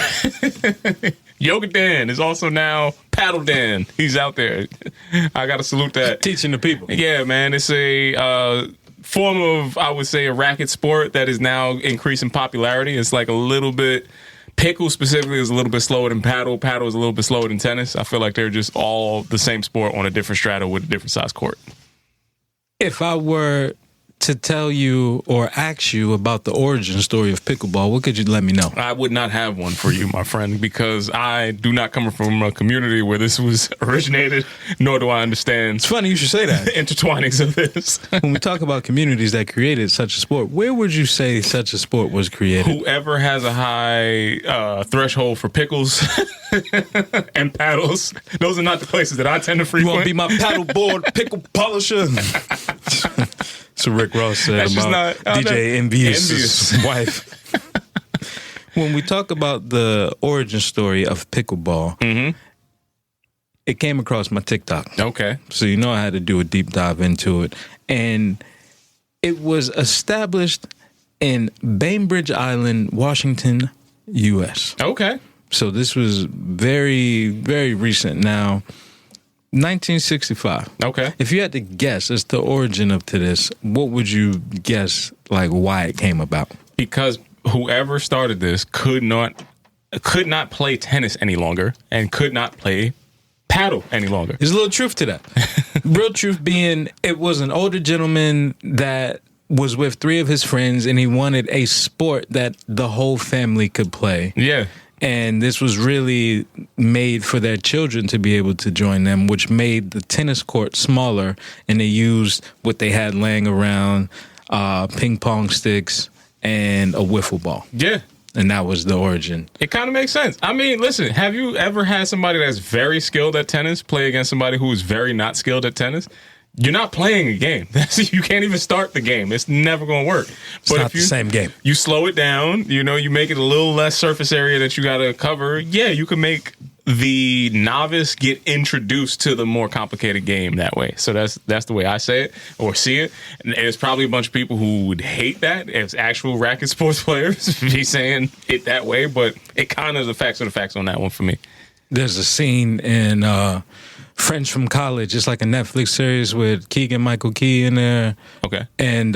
Yoga Dan is also now Paddle Dan. He's out there. I got to salute that. Teaching the people. Yeah, man. It's a form of, I would say, a racket sport that is now increasing popularity. It's like a little bit, pickle specifically is a little bit slower than paddle. Paddle is a little bit slower than tennis. I feel like they're just all the same sport on a different strata with a different size court. If I were to tell you or ask you about the origin story of pickleball, what could you let me know? I would not have one for you, my friend, because I do not come from a community where this was originated, nor do I understand. It's funny you should say that. The intertwinings of this. When we talk about communities that created such a sport, where would you say such a sport was created? Whoever has a high threshold for pickles and paddles, those are not the places that I tend to frequent. You want to be my paddleboard pickle polisher? So Rick Ross said That's about DJ Envious' wife. When we talk about the origin story of pickleball, it came across my TikTok. Okay. So you know I had to do a deep dive into it. And it was established in Bainbridge Island, Washington, U.S. Okay. So this was very, very recent now. 1965. Okay. If you had to guess as the origin of to this, what would you guess, like, why it came about? Because whoever started this could not play tennis any longer and could not play paddle any longer. There's a little truth to that. Real truth being, it was an older gentleman that was with 3 of his friends, and he wanted a sport that the whole family could play. Yeah. And this was really made for their children to be able to join them, which made the tennis court smaller. And they used what they had laying around, ping pong sticks and a wiffle ball. Yeah. And that was the origin. It kind of makes sense. I mean, listen, have you ever had somebody that's very skilled at tennis play against somebody who is very not skilled at tennis? You're not playing a game. You can't even start the game. It's never going to work. It's not the same game. You slow it down, you make it a little less surface area that you got to cover. Yeah, you can make the novice get introduced to the more complicated game that way. So that's the way I say it or see it. And there's probably a bunch of people who would hate that as actual racket sports players be saying it that way, but it kind of is the facts on that one for me. There's a scene in Friends from College. It's like a Netflix series with Keegan-Michael Key in there. Okay. And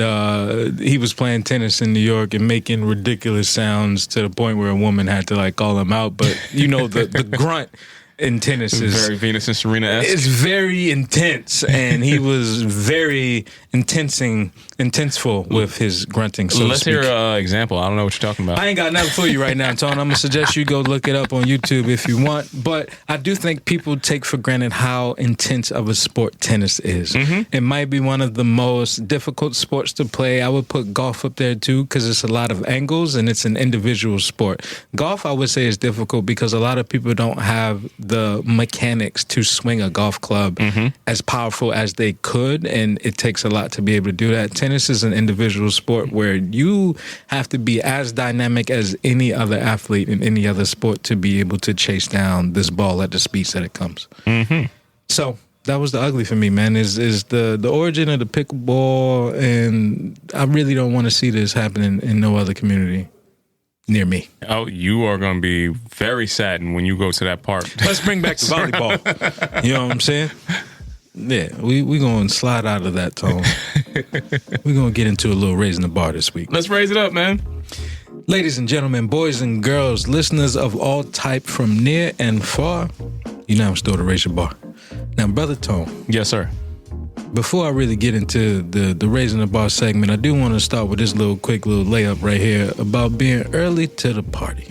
he was playing tennis in New York and making ridiculous sounds to the point where a woman had to like call him out. But the grunt in tennis is very Venus and Serena-esque. It's very intense, and he was very intenseful with his grunting. So let's hear an example. I don't know what you're talking about. I ain't got nothing for you right now, Tone. I'm gonna suggest you go look it up on YouTube if you want. But I do think people take for granted how intense of a sport tennis is. It might be one of the most difficult sports to play. I would put golf up there too because it's a lot of angles and it's an individual sport. Golf, I would say, is difficult because a lot of people don't have the mechanics to swing a golf club as powerful as they could, and it takes a lot to be able to do that. Tennis is an individual sport where you have to be as dynamic as any other athlete in any other sport to be able to chase down this ball at the speeds that it comes. So that was the ugly for me, man, is the origin of the pickleball, and I really don't want to see this happening in no other community near me. Oh, you are going to be very saddened when you go to that park. Let's bring back the volleyball. You know what I'm saying? Yeah, we going to slide out of that, Tone. We're going to get into a little raising the bar this week. Let's raise it up, man. Ladies and gentlemen, boys and girls, listeners of all type from near and far, you now still to raise your bar. Now, Brother Tone. Yes, sir. Before I really get into the raising the bar segment, I do want to start with this quick little layup right here about being early to the party.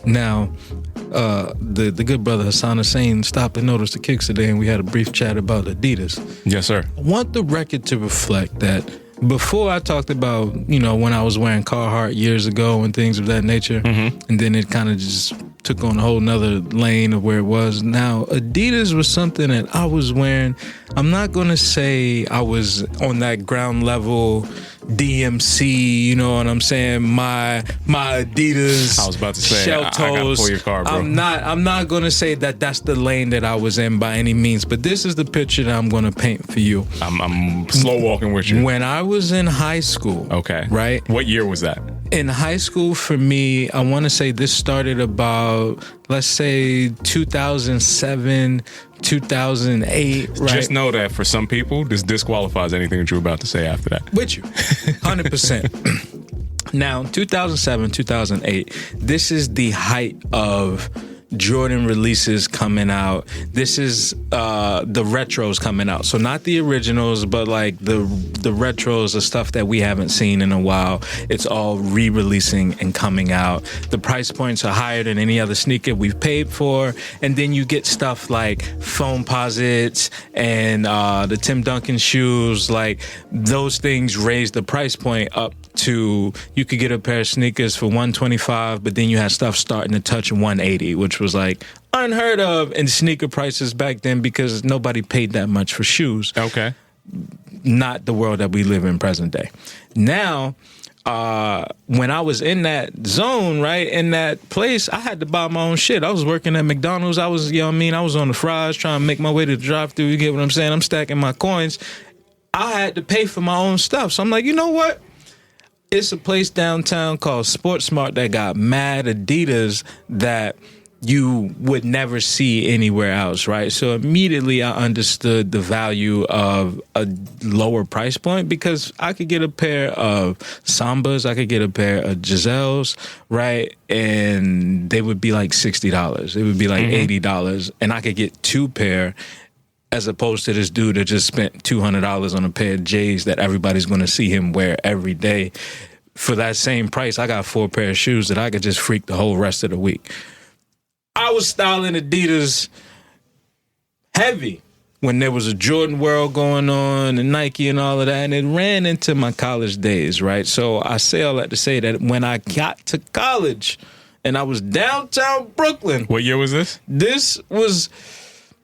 Now, the good brother Hassan Hussein stopped and noticed the kicks today, and we had a brief chat about Adidas. Yes, sir. I want the record to reflect that before I talked about, when I was wearing Carhartt years ago and things of that nature, and then it kind of just took on a whole nother lane of where it was. Now, Adidas was something that I was wearing. I'm not going to say I was on that ground level DMC, you know what I'm saying? My Adidas. I was about to say, shell I gotta toes. pull your car, bro. I'm not going to say that that's the lane that I was in by any means, but this is the picture that I'm going to paint for you. I'm slow walking with you. When I was in high school. Okay. Right? What year was that? In high school, for me, I want to say this started about, let's say, 2007, 2008, right? Just know that for some people, this disqualifies anything that you're about to say after that. With you, 100%. Now, 2007, 2008, this is the height of Jordan releases coming out. This is the retros coming out. So not the originals, but like the retros, the stuff that we haven't seen in a while. It's all re-releasing and coming out. The price points are higher than any other sneaker we've paid for. And then you get stuff like foam posits and the Tim Duncan shoes. Like those things raise the price point up to, you could get a pair of sneakers for $125, but then you had stuff starting to touch $180, which was like unheard of in sneaker prices back then because nobody paid that much for shoes. Okay. Not the world that we live in present day. Now, when I was in that zone, right, in that place, I had to buy my own shit. I was working at McDonald's. I was, you know what I mean, I was on the fries trying to make my way to the drive-thru. You get what I'm saying? I'm stacking my coins. I had to pay for my own stuff. So I'm like, you know what? It's a place downtown called Sport Smart that got mad Adidas that you would never see anywhere else, right? So immediately I understood the value of a lower price point because I could get a pair of Sambas, I could get a pair of Giselles, right? And they would be like $60. It would be like $80. And I could get two pair as opposed to this dude that just spent $200 on a pair of J's that everybody's going to see him wear every day. For that same price, I got 4 pair of shoes that I could just freak the whole rest of the week. I was styling Adidas heavy when there was a Jordan World going on and Nike and all of that, and it ran into my college days, right? So I say all that to say that when I got to college and I was downtown Brooklyn. What year was this? This was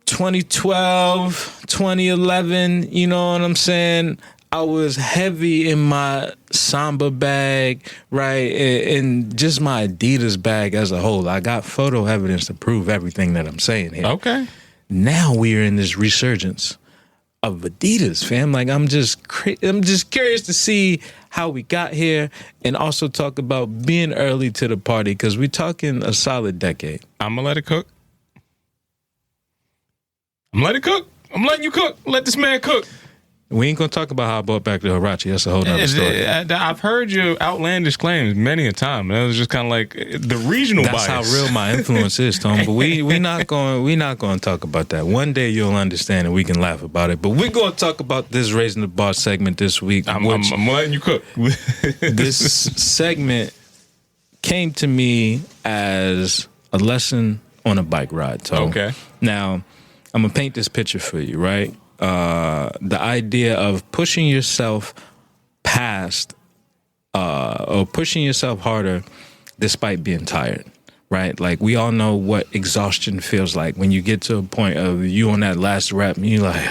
2012, 2011, you know what I'm saying? I was heavy in my Samba bag, right? And just my Adidas bag as a whole. I got photo evidence to prove everything that I'm saying here. Okay. Now we are in this resurgence of Adidas, fam. Like I'm just curious to see how we got here and also talk about being early to the party because we're talking a solid decade. I'm going to let it cook. I'm letting you cook. Let this man cook. We ain't gonna talk about how I bought back the Huarache. That's a whole nother story. I've heard your outlandish claims many a time. It was just kind of like the regional bias. That's how real my influence is, Tom. But we not going to talk about that. One day you'll understand and we can laugh about it. But we're going to talk about this Raising the Bar segment this week. I'm letting you cook. This segment came to me as a lesson on a bike ride. Tom. Okay. Now I'm gonna paint this picture for you, right? The idea of pushing yourself past or pushing yourself harder despite being tired, right? Like we all know what exhaustion feels like when you get to a point of you on that last rep and you're like,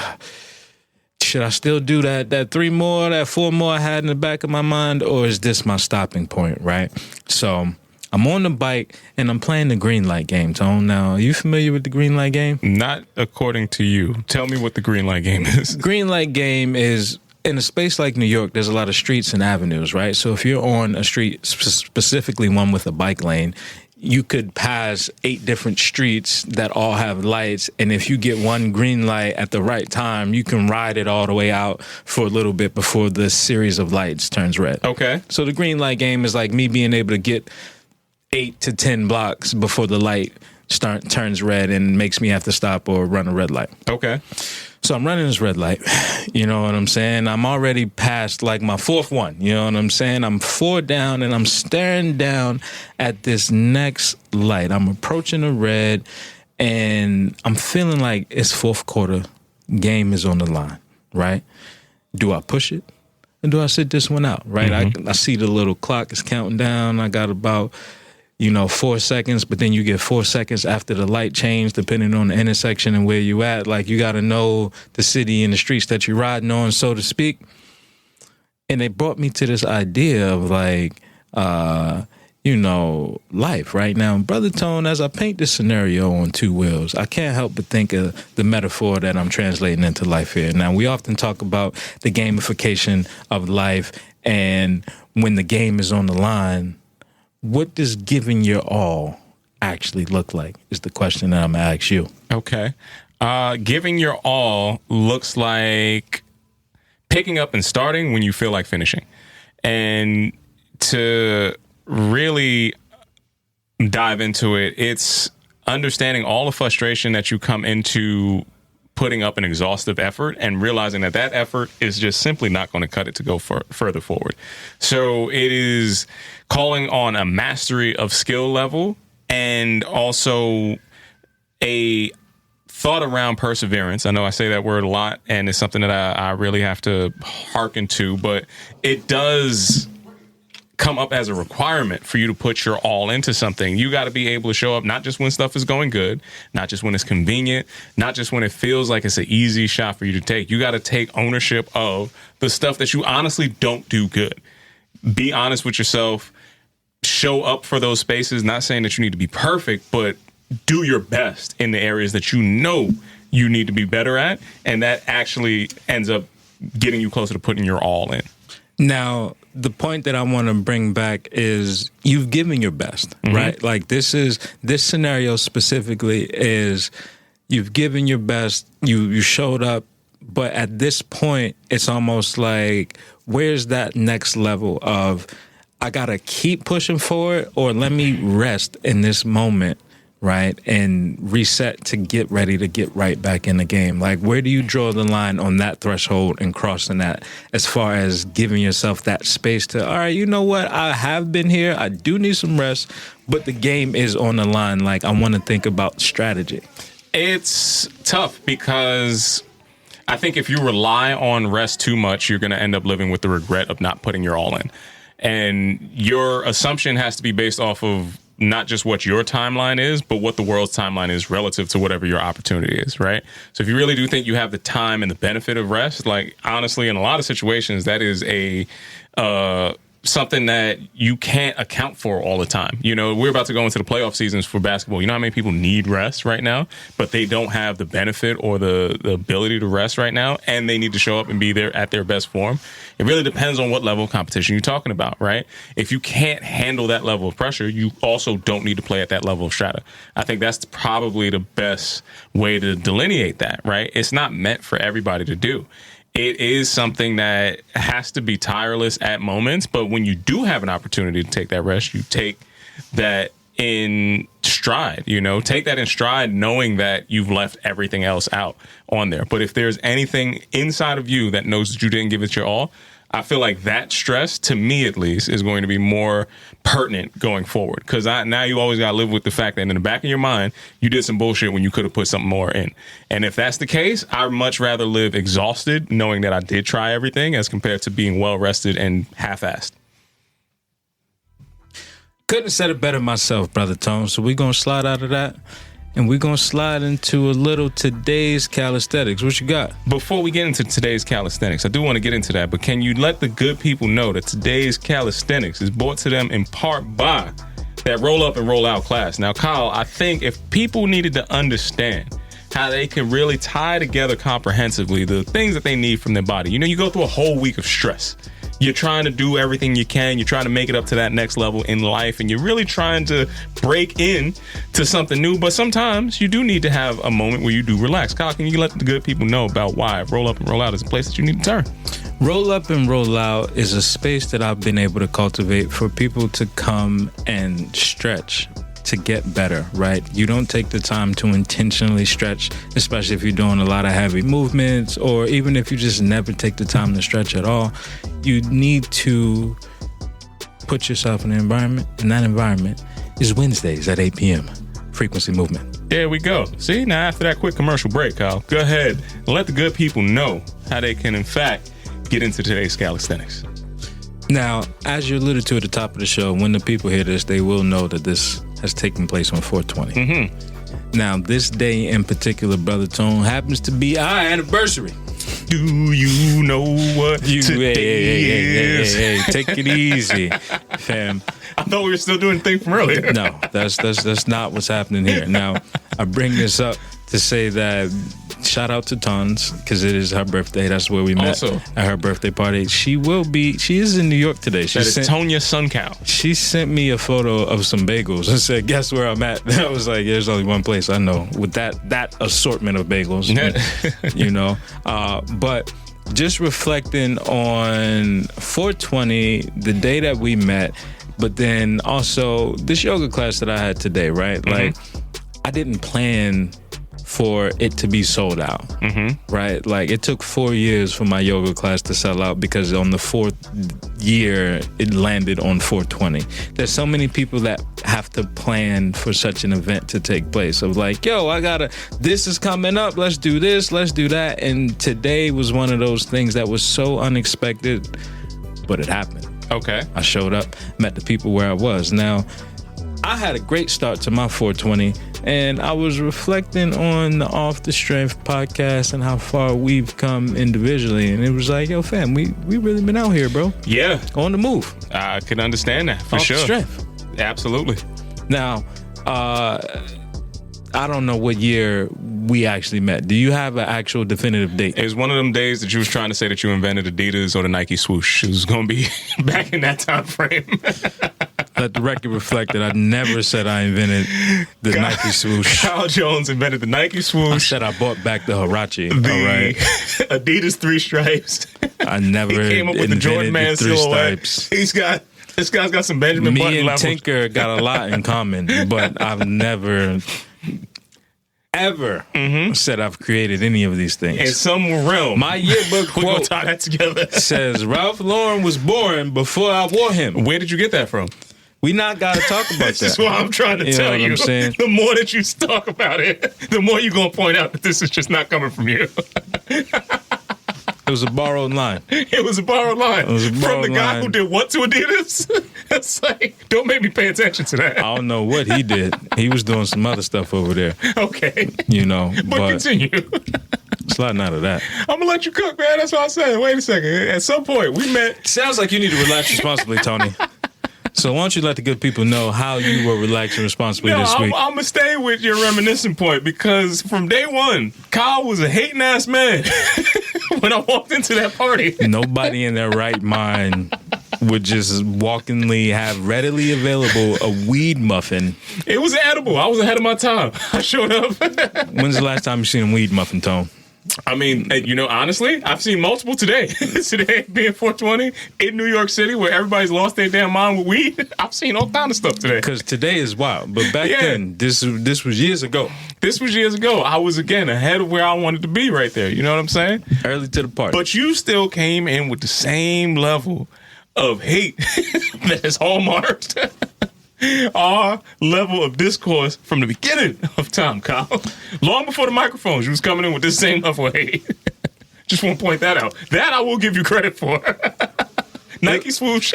should I still do that 3 more, that 4 more I had in the back of my mind, or is this my stopping point, right? So I'm on the bike and I'm playing the green light game, Tone. Now, are you familiar with the green light game? Not according to you. Tell me what the green light game is. Green light game is, in a space like New York, there's a lot of streets and avenues, right? So if you're on a street, specifically one with a bike lane, you could pass 8 different streets that all have lights. And if you get one green light at the right time, you can ride it all the way out for a little bit before the series of lights turns red. Okay. So the green light game is like me being able to get 8 to 10 blocks before the light turns red and makes me have to stop or run a red light. Okay. So I'm running this red light. You know what I'm saying? I'm already past like my 4th one. You know what I'm saying? I'm 4 down and I'm staring down at this next light. I'm approaching the red and I'm feeling like it's 4th quarter. Game is on the line, right? Do I push it? Or do I sit this one out, right? I see the little clock is counting down. I got about 4 seconds, but then you get 4 seconds after the light change, depending on the intersection and where you at. Like, you got to know the city and the streets that you're riding on, so to speak. And it brought me to this idea of like, life right now. Brother Tone, as I paint this scenario on 2 wheels, I can't help but think of the metaphor that I'm translating into life here. Now, we often talk about the gamification of life, and when the game is on the line, what does giving your all actually look like is the question that I'm going to ask you. Okay. Giving your all looks like picking up and starting when you feel like finishing. And to really dive into it, it's understanding all the frustration that you come into putting up an exhaustive effort and realizing that that effort is just simply not going to cut it to go further forward. So it is calling on a mastery of skill level and also a thought around perseverance. I know I say that word a lot, and it's something that I really have to hearken to, but it does come up as a requirement for you to put your all into something. You got to be able to show up not just when stuff is going good, not just when it's convenient, not just when it feels like it's an easy shot for you to take. You got to take ownership of the stuff that you honestly don't do good. Be honest with yourself. Show up for those spaces. Not saying that you need to be perfect, but do your best in the areas that you know you need to be better at. And that actually ends up getting you closer to putting your all in. Now, the point that I want to bring back is you've given your best, right? Like this scenario specifically is you've given your best, you showed up, but at this point, it's almost like, where's that next level of, I got to keep pushing forward, or let me rest in this moment, right? And reset to get ready to get right back in the game. Like, where do you draw the line on that threshold and crossing that, as far as giving yourself that space to, all right, you know what? I have been here. I do need some rest, but the game is on the line. Like, I want to think about strategy. It's tough because I think if you rely on rest too much, you're going to end up living with the regret of not putting your all in. And your assumption has to be based off of not just what your timeline is, but what the world's timeline is relative to whatever your opportunity is, right? So if you really do think you have the time and the benefit of rest, like, honestly, in a lot of situations, that is a something that you can't account for all the time. You know, we're about to go into the playoff seasons for basketball. You know how many people need rest right now, but they don't have the benefit or the ability to rest right now, and they need to show up and be there at their best form. It really depends on what level of competition you're talking about, right? If you can't handle that level of pressure, you also don't need to play at that level of strata. I think that's probably the best way to delineate that, right? It's not meant for everybody to do. It is something that has to be tireless at moments, but when you do have an opportunity to take that rest, you take that in stride, you know, take that in stride, knowing that you've left everything else out on there. But if there's anything inside of you that knows that you didn't give it your all, I feel like that stress, to me at least, is going to be more pertinent going forward. Because now you always got to live with the fact that in the back of your mind, you did some bullshit when you could have put something more in. And if that's the case, I'd much rather live exhausted knowing that I did try everything as compared to being well rested and half-assed. Couldn't have said it better myself, Brother Tone. So we're going to slide out of that, and we're going to slide into a little today's calisthenics. What you got? Before we get into today's calisthenics, I do want to get into that, but can you let the good people know that today's calisthenics is brought to them in part by that roll up and roll out class. Now, Kyle, I think if people needed to understand how they can really tie together comprehensively the things that they need from their body. You know, you go through a whole week of stress. You're trying to do everything you can. You're trying to make it up to that next level in life, and you're really trying to break in to something new. But sometimes you do need to have a moment where you do relax. Kyle, can you let the good people know about why Roll Up and Roll Out is a place that you need to turn? Roll Up and Roll Out is a space that I've been able to cultivate for people to come and stretch to get better, right? You don't take the time to intentionally stretch, especially if you're doing a lot of heavy movements, or even if you just never take the time to stretch at all. You need to put yourself in an environment, and that environment is Wednesdays at 8 p.m. Frequency Movement. There we go. See, now after that quick commercial break, Kyle, go ahead and let the good people know how they can, in fact, get into today's calisthenics. Now, as you alluded to at the top of the show, when the people hear this, they will know that this has taken place on 420. Mm-hmm. Now, this day in particular, Brother Tone, happens to be our anniversary. Do you know what today is? Hey, take it easy, fam. I thought we were still doing the thing from earlier. No, that's not what's happening here. Now, I bring this up to say that shout out to Tons, because it is her birthday. That's where we met also at her birthday party. She is in New York today. That is Tonya Suncow. She sent me a photo of some bagels and said, guess where I'm at? I was like, there's only one place I know with that assortment of bagels, you know. But just reflecting on 420, the day that we met, but then also this yoga class that I had today, right? Mm-hmm. Like, I didn't plan for it to be sold out, right? Like, it took 4 years for my yoga class to sell out because on the 4th year, it landed on 420. There's so many people that have to plan for such an event to take place. Of like, yo, this is coming up, let's do this, let's do that. And today was one of those things that was so unexpected, but it happened. Okay. I showed up, met the people where I was. Now, I had a great start to my 420, and I was reflecting on the Off the Strength podcast and how far we've come individually, and it was like, yo, fam, we really been out here, bro. Yeah. On the move. I can understand that, for Off sure. the Strength. Absolutely. Now, I don't know what year we actually met. Do you have an actual definitive date? It was one of them days that you was trying to say that you invented Adidas or the Nike swoosh. It was going to be back in that time frame. Let the record reflect that I never said I invented the Nike swoosh. Kyle Jones invented the Nike swoosh. I said I brought back the Huarache. All right. Adidas 3 stripes. I never He came up with the Jordan Man silhouette. Stripes. This guy's got some Benjamin Me Button and levels. Tinker got a lot in common, but I've never, ever said I've created any of these things. In some realm. My yearbook We're going to quote tie that together. says, Ralph Lauren was born before I wore him. Where did you get that from? We not got to talk about This is that. what I'm trying to You know tell what you. I'm saying? The more that you talk about it, the more you're going to point out that this is just not coming from you. It was a borrowed line. It was a borrowed line. It was a from borrowed the guy line. who did what to Adidas? It's like, don't make me pay attention to that. I don't know what he did. He was doing some other stuff over there, Okay. you know. But continue. It's not none of that. I'm going to let you cook, man. That's what I said. Wait a second. At some point, we met. Sounds like you need to relax responsibly, Tony. So why don't you let the good people know how you were relaxing responsibly this week? I'm going to stay with your reminiscing point because from day one, Kyle was a hating ass man when I walked into that party. Nobody in their right mind would just walkingly have readily available a weed muffin. It was edible. I was ahead of my time. I showed up. When's the last time you seen a weed muffin, Tone? I mean, honestly, I've seen multiple today. Today being 420 in New York City where everybody's lost their damn mind with weed. I've seen all kind of stuff today. Because today is wild. But back then, this was years ago. This was years ago. I was, again, ahead of where I wanted to be right there. You know what I'm saying? Early to the party. But you still came in with the same level of hate that has hallmarked our level of discourse from the beginning of time, Kyle. Long before the microphones, you was coming in with this same level of hate. Just want to point that out. That I will give you credit for. Nike swoosh.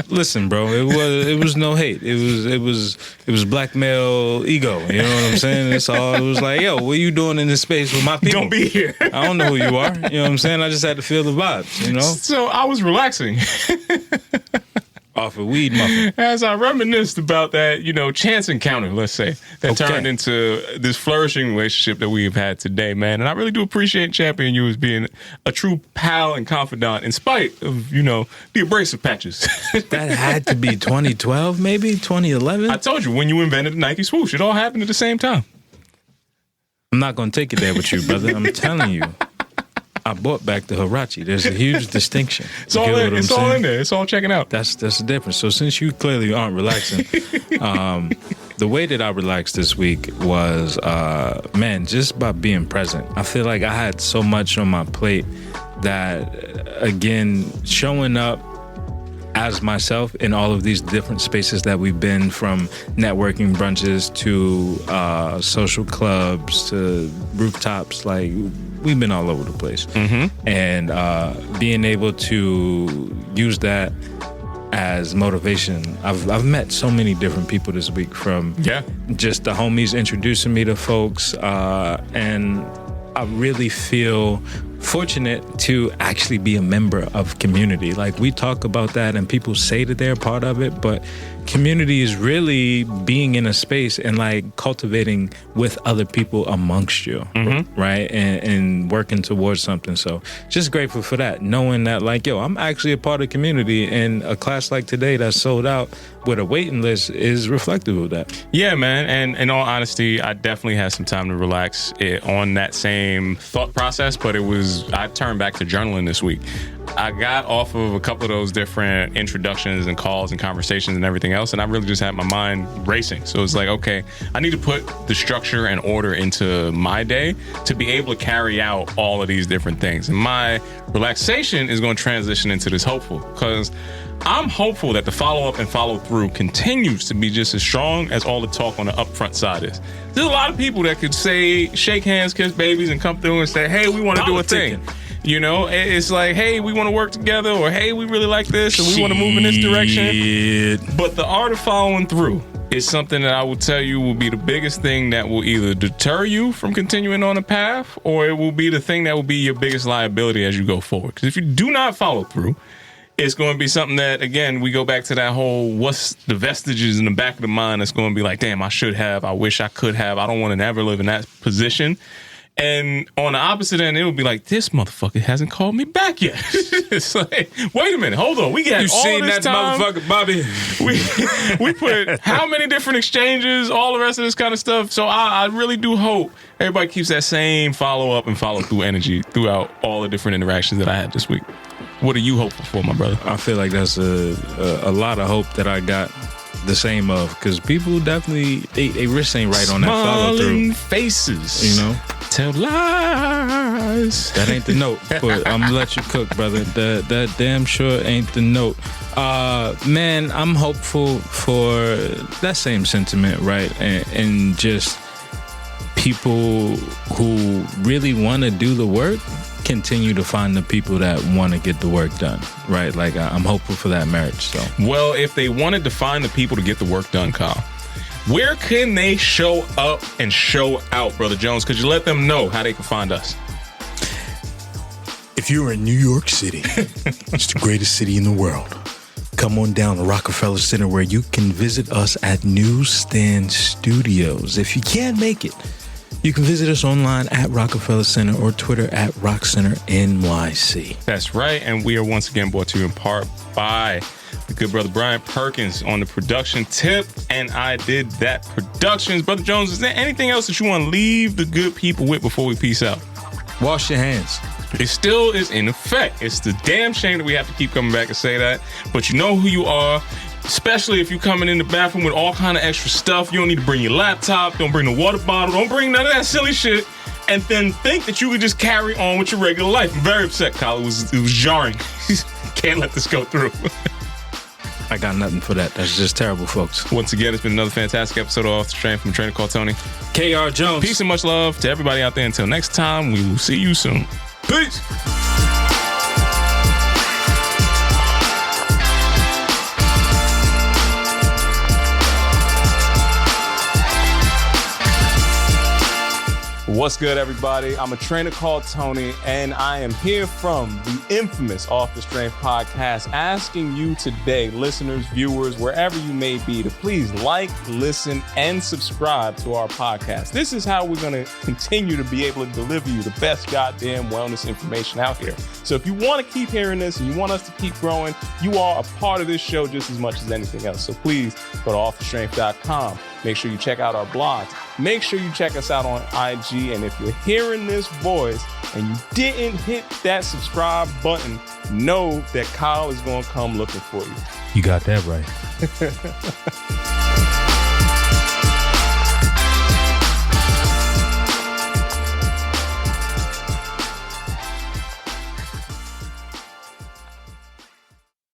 Listen, bro, it was no hate. It was black male ego. You know what I'm saying? It's all. It was like, yo, what are you doing in this space with my people? Don't be here. I don't know who you are. You know what I'm saying? I just had to feel the vibes. You know, So I was relaxing. off a weed muffin. As I reminisced about that, chance encounter, let's say, that turned into this flourishing relationship that we've had today, man. And I really do appreciate championing you as being a true pal and confidant in spite of, the abrasive patches. That had to be 2012, maybe 2011. I told you, when you invented the Nike swoosh, it all happened at the same time. I'm not going to take it there with you, brother. I'm telling you. I bought back the Huarache. There's a huge distinction. It's all in there. It's all checking out. That's the difference. So since you clearly aren't relaxing, the way that I relaxed this week was, just by being present. I feel like I had so much on my plate that, again, showing up as myself in all of these different spaces that we've been, from networking brunches to social clubs to rooftops, like we've been all over the place. And being able to use that as motivation. I've met so many different people this week, from just the homies introducing me to folks, and I really feel fortunate to actually be a member of community. Like, we talk about that and people say that they're a part of it, but community is really being in a space and like cultivating with other people amongst you, right? And working towards something. So just grateful for that, knowing that like, yo, I'm actually a part of community, and a class like today that's sold out with a waiting list is reflective of that. Yeah, man. And in all honesty, I definitely had some time to relax on that same thought process, but I turned back to journaling this week. I got off of a couple of those different introductions and calls and conversations and everything else, and I really just had my mind racing. So it's like, okay, I need to put the structure and order into my day to be able to carry out all of these different things. And my relaxation is going to transition into this hopeful, because I'm hopeful that the follow-up and follow-through continues to be just as strong as all the talk on the upfront side is. There's a lot of people that could say, shake hands, kiss babies, and come through and say, hey, we want to do a thing. You know, it's like, hey, we want to work together, or hey, we really like this, and we want to move in this direction. But the art of following through is something that I will tell you will be the biggest thing that will either deter you from continuing on a path, or it will be the thing that will be your biggest liability as you go forward. Because if you do not follow through, it's going to be something that, again, we go back to that whole what's the vestiges in the back of the mind that's going to be like, damn, I should have, I wish I could have, I don't want to never live in that position. And on the opposite end, it would be like, this motherfucker hasn't called me back yet. It's like, wait a minute, hold on. We got all seen this that time. motherfucker, Bobby? We put how many different exchanges, all the rest of this kind of stuff. So I really do hope everybody keeps that same follow-up and follow-through energy throughout all the different interactions that I had this week. What are you hopeful for, my brother? I feel like that's a lot of hope that I got the same of, because people definitely, they wrist ain't right on that follow through. Faces, you know, tell lies. That ain't the note, but I'm gonna let you cook, brother. That damn sure ain't the note. Man, I'm hopeful for that same sentiment, right? And just people who really want to do the work continue to find the people that want to get the work done, right? Like, I'm hopeful for that marriage. So, well, if they wanted to find the people to get the work done, Kyle, where can they show up and show out, Brother Jones? Could you let them know how they can find us? If you're in New York City, it's the greatest city in the world, come on down to Rockefeller Center, where you can visit us at Newsstand Studios. If you can't make it, you can visit us online at Rockefeller Center or Twitter at RockCenterNYC. That's right. And we are once again brought to you in part by the good brother Brian Perkins on the production tip. And I Did That Productions. Brother Jones, is there anything else that you want to leave the good people with before we peace out? wash your hands. It still is in effect. It's the damn shame that we have to keep coming back and say that. But you know who you are. Especially if you're coming in the bathroom with all kind of extra stuff. You don't need to bring your laptop. Don't bring the water bottle. Don't bring none of that silly shit. And then think that you could just carry on with your regular life. I'm very upset, Kyle. It was jarring. Can't let this go through. I got nothing for that. That's just terrible, folks. Once again, it's been another fantastic episode of Off the Train from a trainer called Tony. K.R. Jones. Peace and much love to everybody out there. Until next time, we will see you soon. Peace. What's good, everybody? I'm a trainer called Tony, and I am here from the infamous Off the Strength podcast, asking you today, listeners, viewers, wherever you may be, to please like, listen, and subscribe to our podcast. This is how we're going to continue to be able to deliver you the best goddamn wellness information out here. So if you want to keep hearing this and you want us to keep growing, you are a part of this show just as much as anything else. So please go to offthestrength.com. Make sure you check out our blogs. Make sure you check us out on IG. And if you're hearing this voice and you didn't hit that subscribe button, know that Kyle is going to come looking for you. You got that right.